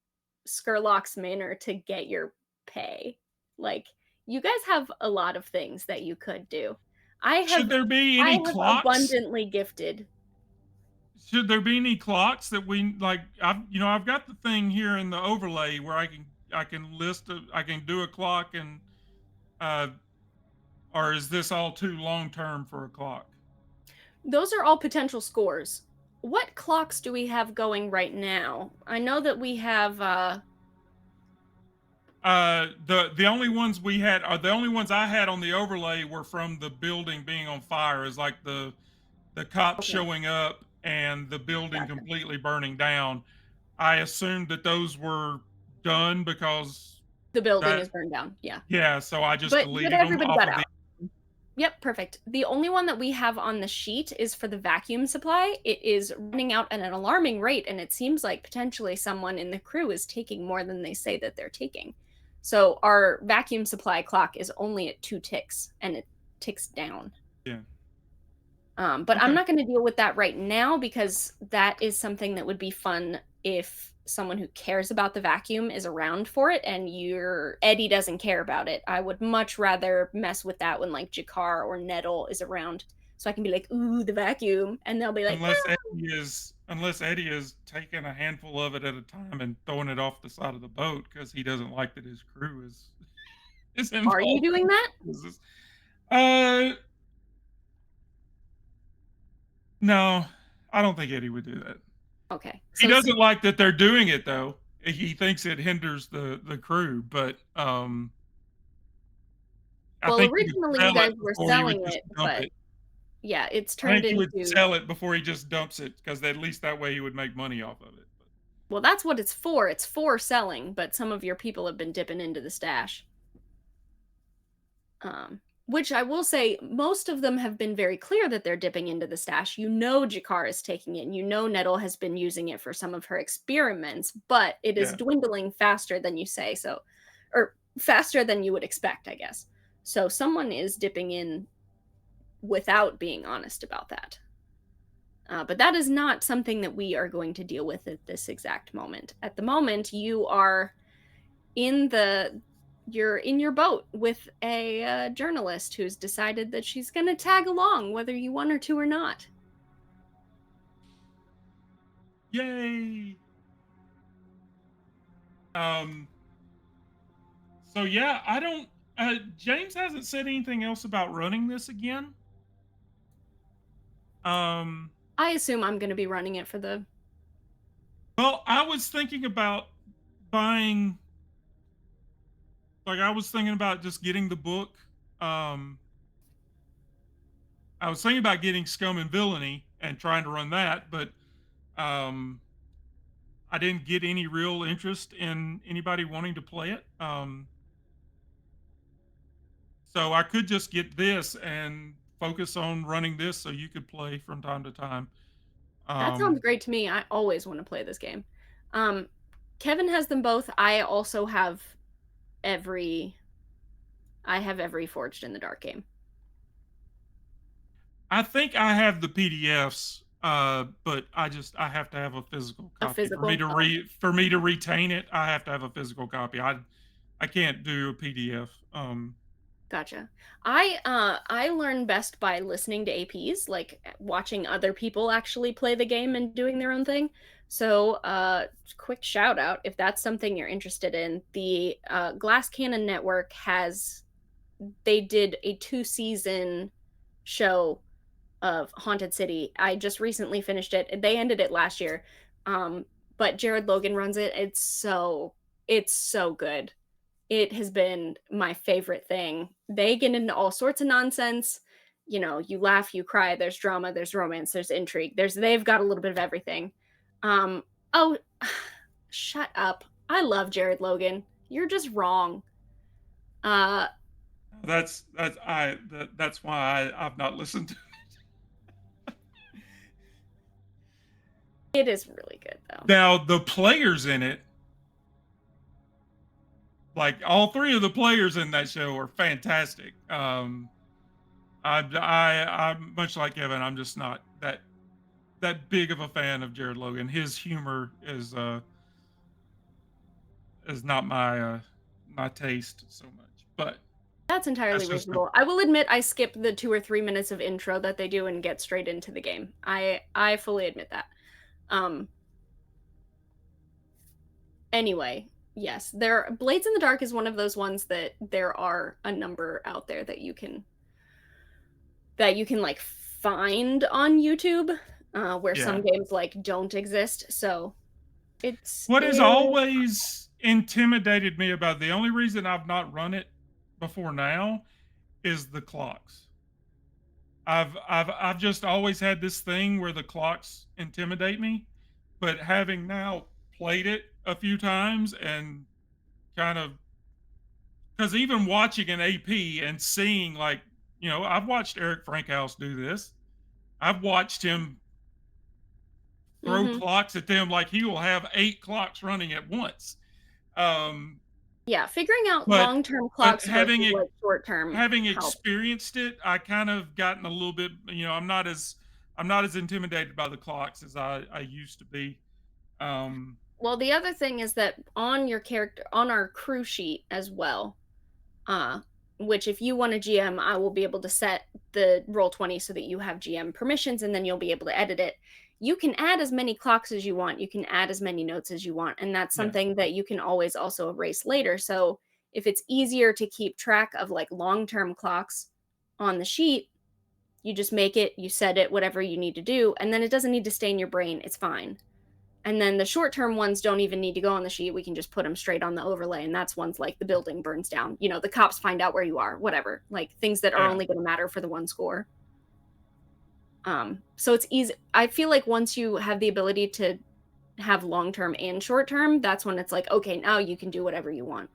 Skurlock's Manor to get your pay. Like, you guys have a lot of things that you could do. I have should there be I any have clocks? abundantly gifted. Should there be any clocks that we like? I've got the thing here in the overlay where I can do a clock and uh, or is this all too long term for a clock? Those are all potential scores. What clocks do we have going right now? I know that we have The only ones we had are the only ones I had on the overlay were from the building being on fire. Is like the cops okay, showing up and the building gotcha. completely burning down. I assumed that those were done because The building that is burned down. Yeah. yeah. So I just But deleted them everybody off got of the. out. Yep, perfect. The only one that we have on the sheet is for the vacuum supply. It is running out at an alarming rate, and it seems like potentially someone in the crew is taking more than they say that they're taking. So our vacuum supply clock is only at 2 ticks, and it ticks down. Yeah. But I'm Okay. not going to deal with that right now because that is something that would be fun if someone who cares about the vacuum is around for it and your Eddie doesn't care about it. I would much rather mess with that when like Jakar or Nettle is around. So I can be like, ooh, the vacuum. And they'll be like, Unless Eddie is taking a handful of it at a time and throwing it off the side of the boat because he doesn't like that his crew is are you involved. doing that? Uh, no, I don't think Eddie would do that. Okay. He So doesn't like that they're doing it though. He thinks it hinders the crew, but I well, think he would originally you sell guys it were before he would selling just it, dump but it. Yeah, it's I turned think he would into sell it before he just dumps it, because at least that way he would make money off of it. But well, that's what it's for. It's for selling, but some of your people have been dipping into the stash. Which I will say, most of them have been very clear that they're dipping into the stash. You know, Jakar is taking it. And you know, Nettle has been using it for some of her experiments, but it is yeah, dwindling faster than you say. So, or faster than you would expect, I guess. So, someone is dipping in without being honest about that. But that is not something that we are going to deal with at this exact moment. At the moment, you are in the you're in your boat with a journalist who's decided that she's going to tag along whether you want her to or not. yay! Um, so yeah, I don't. James hasn't said anything else about running this again. Um, I assume I'm going to be running it for the well, I was thinking about buying. Like, I was thinking about just getting the book. Um, I was thinking about getting Scum and Villainy and trying to run that, but um, I didn't get any real interest in anybody wanting to play it. So I could just get this and focus on running this, so you could play from time to time. That sounds Um, great to me. I always want to play this game. Um, Kevin has them both. I also have every I have every Forged in the Dark game. I think I have the PDFs, but I have to have a physical A copy for me physical. to Oh, retain it. I have to have a physical copy. I can't do a PDF. gotcha. I learn best by listening to APs, like watching other people actually play the game and doing their own thing. So, quick shout out if that's something you're interested in. The Glass Cannon Network they did a 2-season show of Haunted City. I just recently finished it. They ended it last year. Um, but Jared Logan runs it. It's so good. It has been my favorite thing. They get into all sorts of nonsense. You know, you laugh, you cry, there's drama, there's romance, there's intrigue. They've got a little bit of everything. Um oh shut up. I love Jared Logan. You're just wrong. Uh That's why I've not listened to. it is really good though. Now the players in it, like all three of the players in that show, are fantastic. I'm much like Evan. I'm just not that big of a fan of Jared Logan. His humor is not my taste so much. But That's entirely that's just me. reasonable. I will admit I skip the 2 or 3 minutes of intro that they do and get straight into the game. I fully admit that. Um Anyway, yes, there Blades in the Dark is one of those ones that there are a number out there that you can like find on YouTube, where some Yeah. games like don't exist. So What has it always intimidated me about the only reason I've not run it before now is the clocks. I've just always had this thing where the clocks intimidate me, but having now played it a few times and kind of, because even watching an AP and seeing, like, I've watched Eric Frankhouse do this. I've watched him throw Mhm. clocks at them like he will have 8 clocks running at once. Um, Yeah, figuring out but long-term but clocks versus like short-term having help. experienced it, I kind of gotten a little bit, I'm not as intimidated by the clocks as I used to be. Um, Well, the other thing is that on your character on our crew sheet as well, uh, which if you want a GM, I will be able to set the roll 20 so that you have GM permissions and then you'll be able to edit it. You can add as many clocks as you want. You can add as many notes as you want. And that's yeah, something that you can always also erase later. So if it's easier to keep track of like long term clocks on the sheet, you just make it, you set it, whatever you need to do. And then it doesn't need to stay in your brain. It's fine. And then the short term ones don't even need to go on the sheet. We can just put them straight on the overlay. And that's ones like the building burns down. The cops find out where you are, whatever. Like things that are yeah. only going to matter for the one score. So it's easy. I feel like once you have the ability to have long term and short term, that's when it's like, okay, now you can do whatever you want.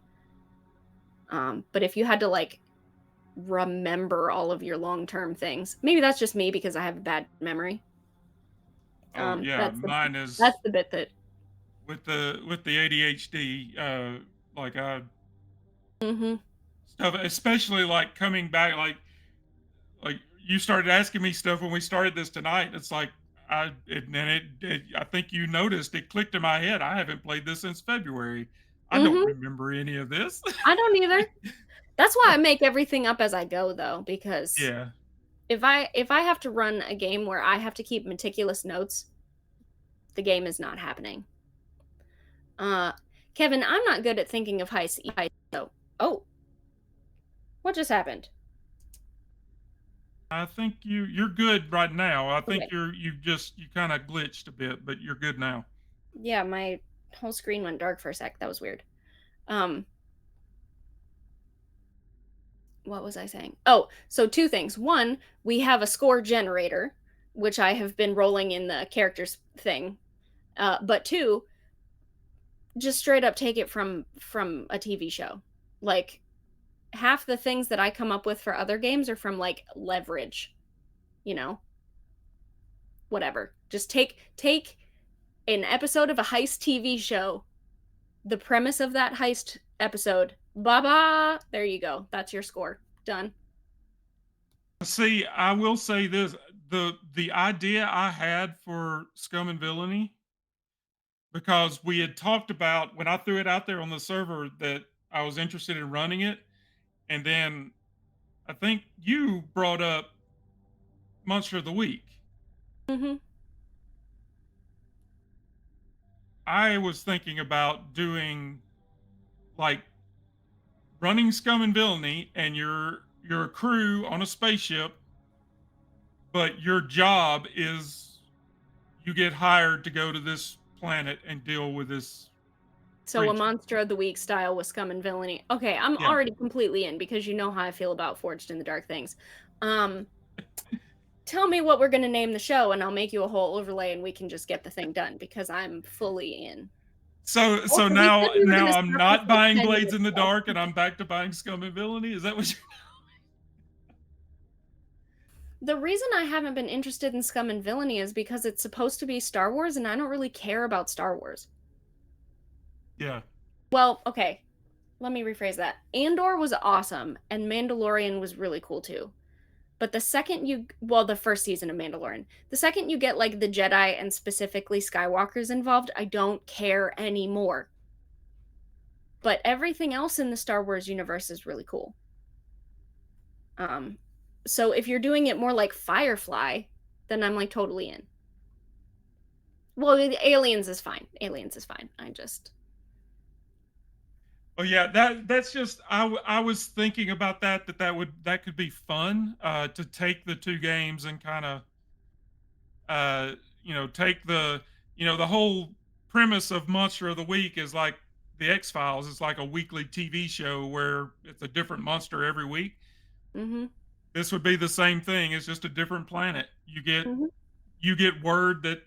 But if you had to like remember all of your long term things, maybe that's just me because I have a bad memory. Oh yeah, That's the mine is that's the bit that. with the ADHD. Like Mhm. stuff, especially like coming back, like you started asking me stuff when we started this tonight. It's like I think you noticed it clicked in my head. I haven't played this since February. I don't Mhm. remember any of this. I don't either. That's why I make everything up as I go though, because Yeah. if I have to run a game where I have to keep meticulous notes, the game is not happening. Uh, Kevin, I'm not good at thinking of heists. So, oh, what just happened? I think you're good right now. I think Okay, you kind of glitched a bit, but you're good now. yeah, my whole screen went dark for a sec. That was weird. Um, what was I saying? Oh, so two things. One, we have a score generator, which I have been rolling in the characters thing. But two, just straight up take it from a TV show. Like half the things that I come up with for other games are from like Leverage, you know, whatever. Just take an episode of a heist TV show, the premise of that heist episode. Ba there you go. That's your score. Done. See, I will say this: the idea I had for Scum and Villainy, because we had talked about when I threw it out there on the server that I was interested in running it, and then I think you brought up Monster of the Week. Mhm. I was thinking about doing like running Scum and Villainy, and you're a crew on a spaceship, but your job is you get hired to go to this planet and deal with this So a creature. monster of the week style with scum and villainy. Okay, I'm Yeah. already completely in because you know how I feel about Forged in the Dark things. Um, tell me what we're gonna name the show, and I'll make you a whole overlay, and we can just get the thing done because I'm fully in. So Also, we said now we were now gonna I'm stop this not like buying 10 Blades minutes in the ago. Dark and I'm back to buying Scum and Villainy. Is that what you The reason I haven't been interested in Scum and Villainy is because it's supposed to be Star Wars, and I don't really care about Star Wars. Yeah. Well, okay, let me rephrase that. Andor was awesome, and Mandalorian was really cool too. But the second you, well, the first season of Mandalorian, the second you get like the Jedi and specifically Skywalkers involved, I don't care anymore. But everything else in the Star Wars universe is really cool. Um, so if you're doing it more like Firefly, then I'm like totally in. Well, the Aliens is fine. Aliens is fine. I just. Oh yeah, that's just I was thinking about that could be fun to take the two games and kind of take the whole premise of Monster of the Week is like the X-Files. It's like a weekly TV show where it's a different monster every week. Mhm. This would be the same thing. It's just a different planet. Mhm. You get word that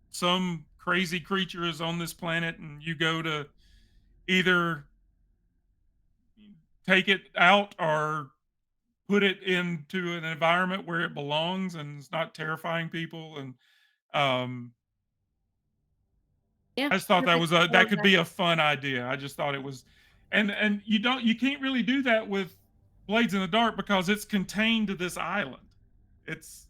some crazy creature is on this planet, and you go to either take it out or put it into an environment where it belongs and it's not terrifying people. And um, Yeah. I just thought Perfect. I that love could that. be a fun idea. I just thought it was, and you can't really do that with Blades in the Dark because it's contained to this island. It's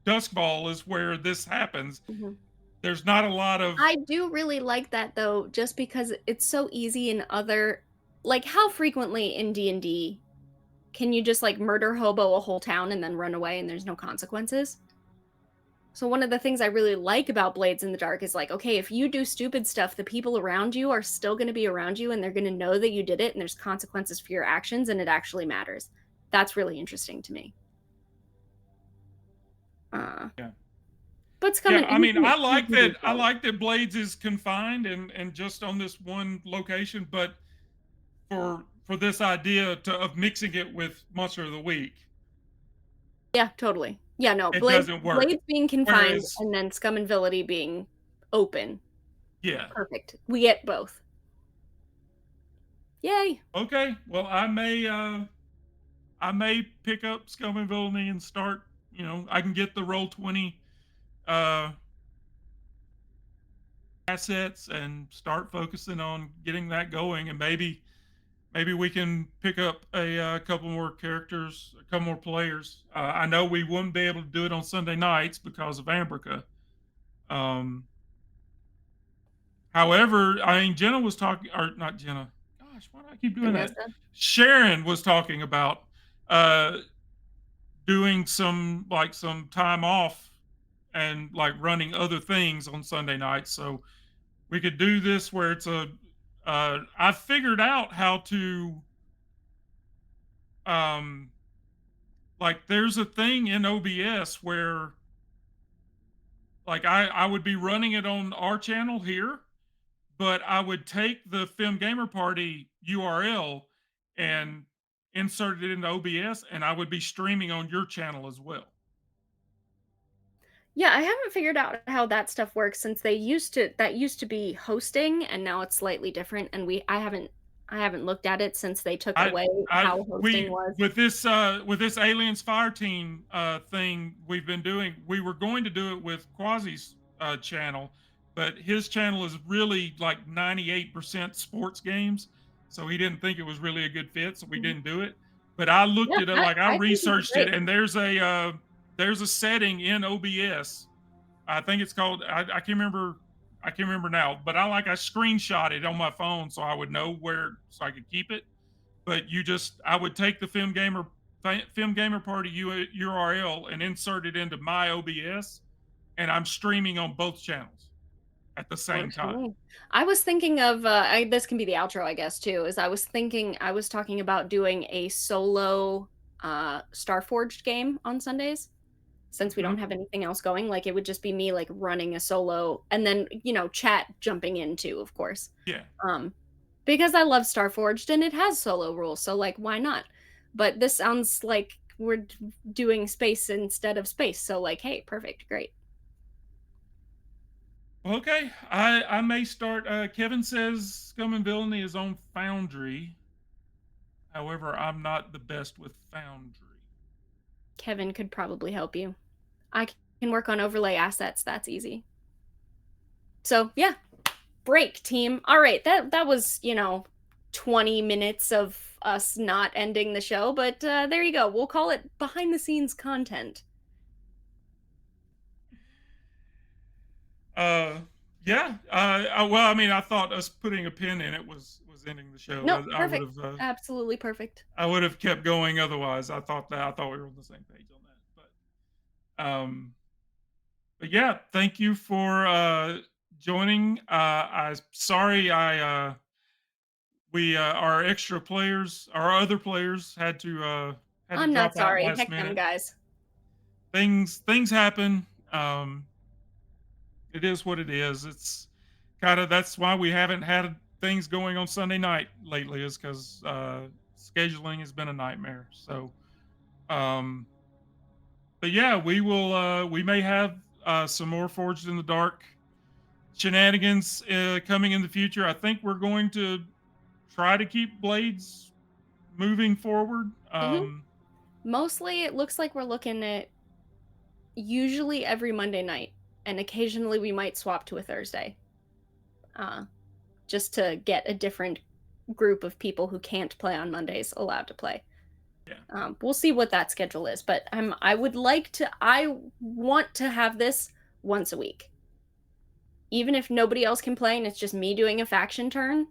Duskball is where this happens. Mhm. There's not a lot of I do really like that though, just because it's so easy in other, like how frequently in D&D can you just like murder hobo a whole town and then run away and there's no consequences? So one of the things I really like about Blades in the Dark is like, okay, if you do stupid stuff, the people around you are still going to be around you and they're going to know that you did it and there's consequences for your actions and it actually matters. That's really interesting to me. Uh, yeah. but it's Yeah, coming I mean, infinite TV I show. like that Blades is confined and just on this one location, but for this idea of mixing it with Monster of the Week. Yeah, totally. Yeah, no, it doesn't work. Blades being confined Whereas, and then Scum and Villainy being open. yeah, Perfect. We get both. Yay. okay. Well, I may pick up Scum and Villainy and start. I can get the Roll 20 uh, assets and start focusing on getting that going, and maybe we can pick up a couple more characters, a couple more players. I know we wouldn't be able to do it on Sunday nights because of Ambrica. Um, However, I mean, Jenna was talking, or not Jenna. Gosh, why do I keep doing that? Vanessa. Sharon was talking about uh, doing some time off and like running other things on Sunday nights. So we could do this where it's a. I figured out how to um like there's a thing in OBS where like I would be running it on our channel here, but I would take the Film Gamer Party URL and insert it into OBS, and I would be streaming on your channel as well. Yeah, I haven't figured out how that stuff works since that used to be hosting and now it's slightly different and I haven't looked at it since they took I away I how hosting we was. with this Aliens Fire Team thing we've been doing, we were going to do it with Quasi's channel, but his channel is really like 98% sports games, so he didn't think it was really a good fit, so we Mhm. didn't do it. But I looked Yeah, it up, like I I think it'd be researched it, great. and there's a setting in OBS. I think it's called I can't remember now, but I screenshot it on my phone so I would know where so I could keep it. But I would take the Film Gamer Party URL and insert it into my OBS, and I'm streaming on both channels at the same Works for time. me. I was thinking of this can be the outro, I guess, too, is I was talking about doing a solo Starforged game on Sundays since we Hmm. don't have anything else going. Like it would just be me like running a solo and then, chat jumping in too, of course. Yeah. Um because I love Starforged and it has solo rules, so like why not? But this sounds like doing space instead of space. So like, hey, perfect, great. Okay. I may start. Kevin says Scum and Villainy is on Foundry. However, I'm not the best with Foundry. Kevin could probably help you. I can work on overlay assets. That's easy. So yeah, break team. All right, that was 20 minutes of us not ending the show, but there you go. We'll call it behind the scenes content. Uh, yeah. Well, I mean, I thought us putting a pin in it was ending the show. No, I would perfect. have. Absolutely perfect. I would have kept going otherwise. I thought we were on the same page on that. But yeah, thank you for joining. I sorry I we our extra players, our other players had to I'm not drop out sorry. last Heck them minute. guys. Things happen. It is what it is. It's kind of that's why we haven't had things going on Sunday night lately is because scheduling has been a nightmare. So um but yeah, we may have some more Forged in the Dark shenanigans coming in the future. I think we're going to try to keep Blades moving forward. Hmm. Mostly, it looks like we're looking at usually every Monday night, and occasionally we might swap to a Thursday, uh, just to get a different group of people who can't play on Mondays allowed to play. Yeah. We'll see what that schedule is, but I want to have this once a week. Even if nobody else can play and it's just me doing a faction turn,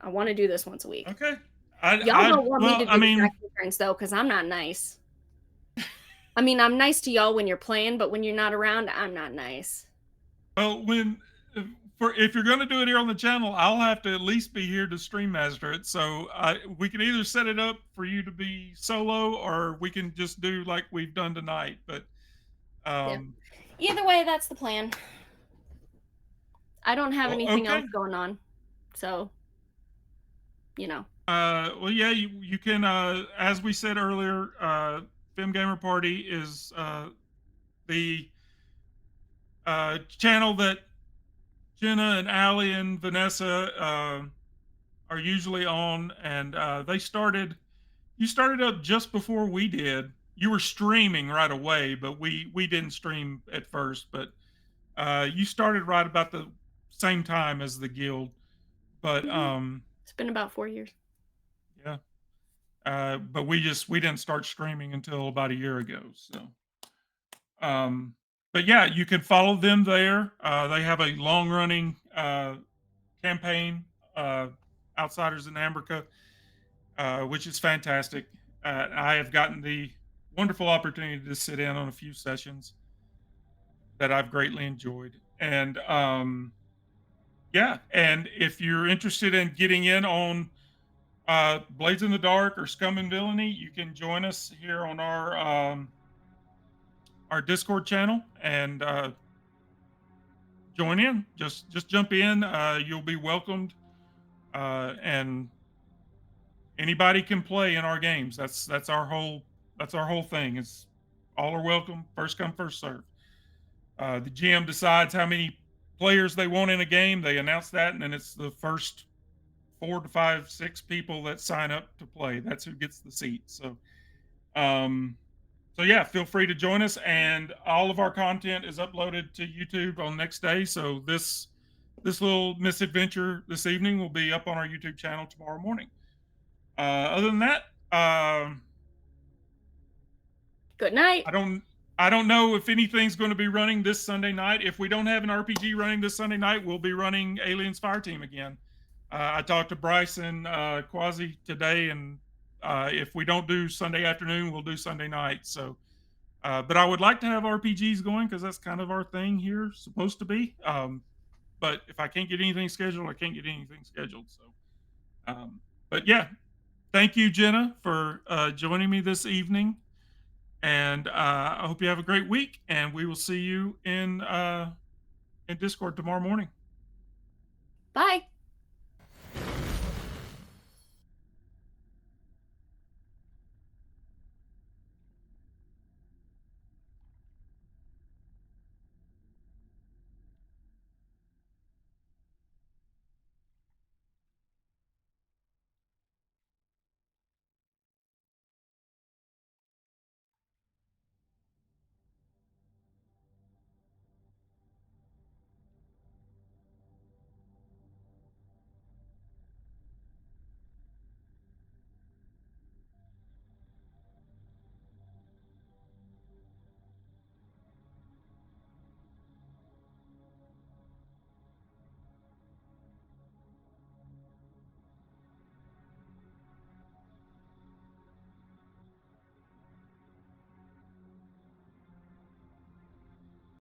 I want to do this once a week. Okay. Y'all don't want me Well, to I do the mean, faction turns though, because I'm not nice. I mean, I'm nice to y'all when you're playing, but when you're not around, I'm not nice. well, if you're going to do it here on the channel, I'll have to at least be here to stream master it. So we can either set it up for you to be solo, or we can just do like we've done tonight. But Yeah. um, Either way, that's the plan. I don't have well, anything else okay. going on, so you know. Well, yeah, you can, as we said earlier, Film Gamer Party is the channel that Jenna and Allie and Vanessa are usually on, and they started. You started up just before we did. You were streaming right away, but we didn't stream at first. But you started right about the same time as the guild. But It's been about 4 years. yeah, but we didn't start streaming until about a year ago. So, um, but yeah, you can follow them there. They have a long running campaign, uh, Outsiders in Ambrica, which is fantastic. I have gotten the wonderful opportunity to sit in on a few sessions that I've greatly enjoyed. And yeah, and if you're interested in getting in on Blades in the Dark or Scum and Villainy, you can join us here on our Discord channel and join in. Just jump in. You'll be welcomed, and anybody can play in our games. That's our whole thing. It's all are welcome. First come, first serve. The GM decides how many players they want in a game. They announce that, and then it's the first 4 to 5, 6 people that sign up to play. That's who gets the seat. Um, so yeah, feel free to join us. And all of our content is uploaded to YouTube on next day. So this little misadventure this evening will be up on our YouTube channel tomorrow morning. Other than that, Good night. I don't know if anything's going to be running this Sunday night. If we don't have an RPG running this Sunday night, we'll be running Aliens Fireteam again. I talked to Bryce and Quasi today, and if we don't do Sunday afternoon, we'll do Sunday night. So, but I would like to have RPGs going because that's kind of our thing here, supposed to be. But if I can't get anything scheduled, I can't get anything scheduled. So, but yeah, thank you, Jenna, for joining me this evening. And I hope you have a great week. And we will see you in Discord tomorrow morning. Bye.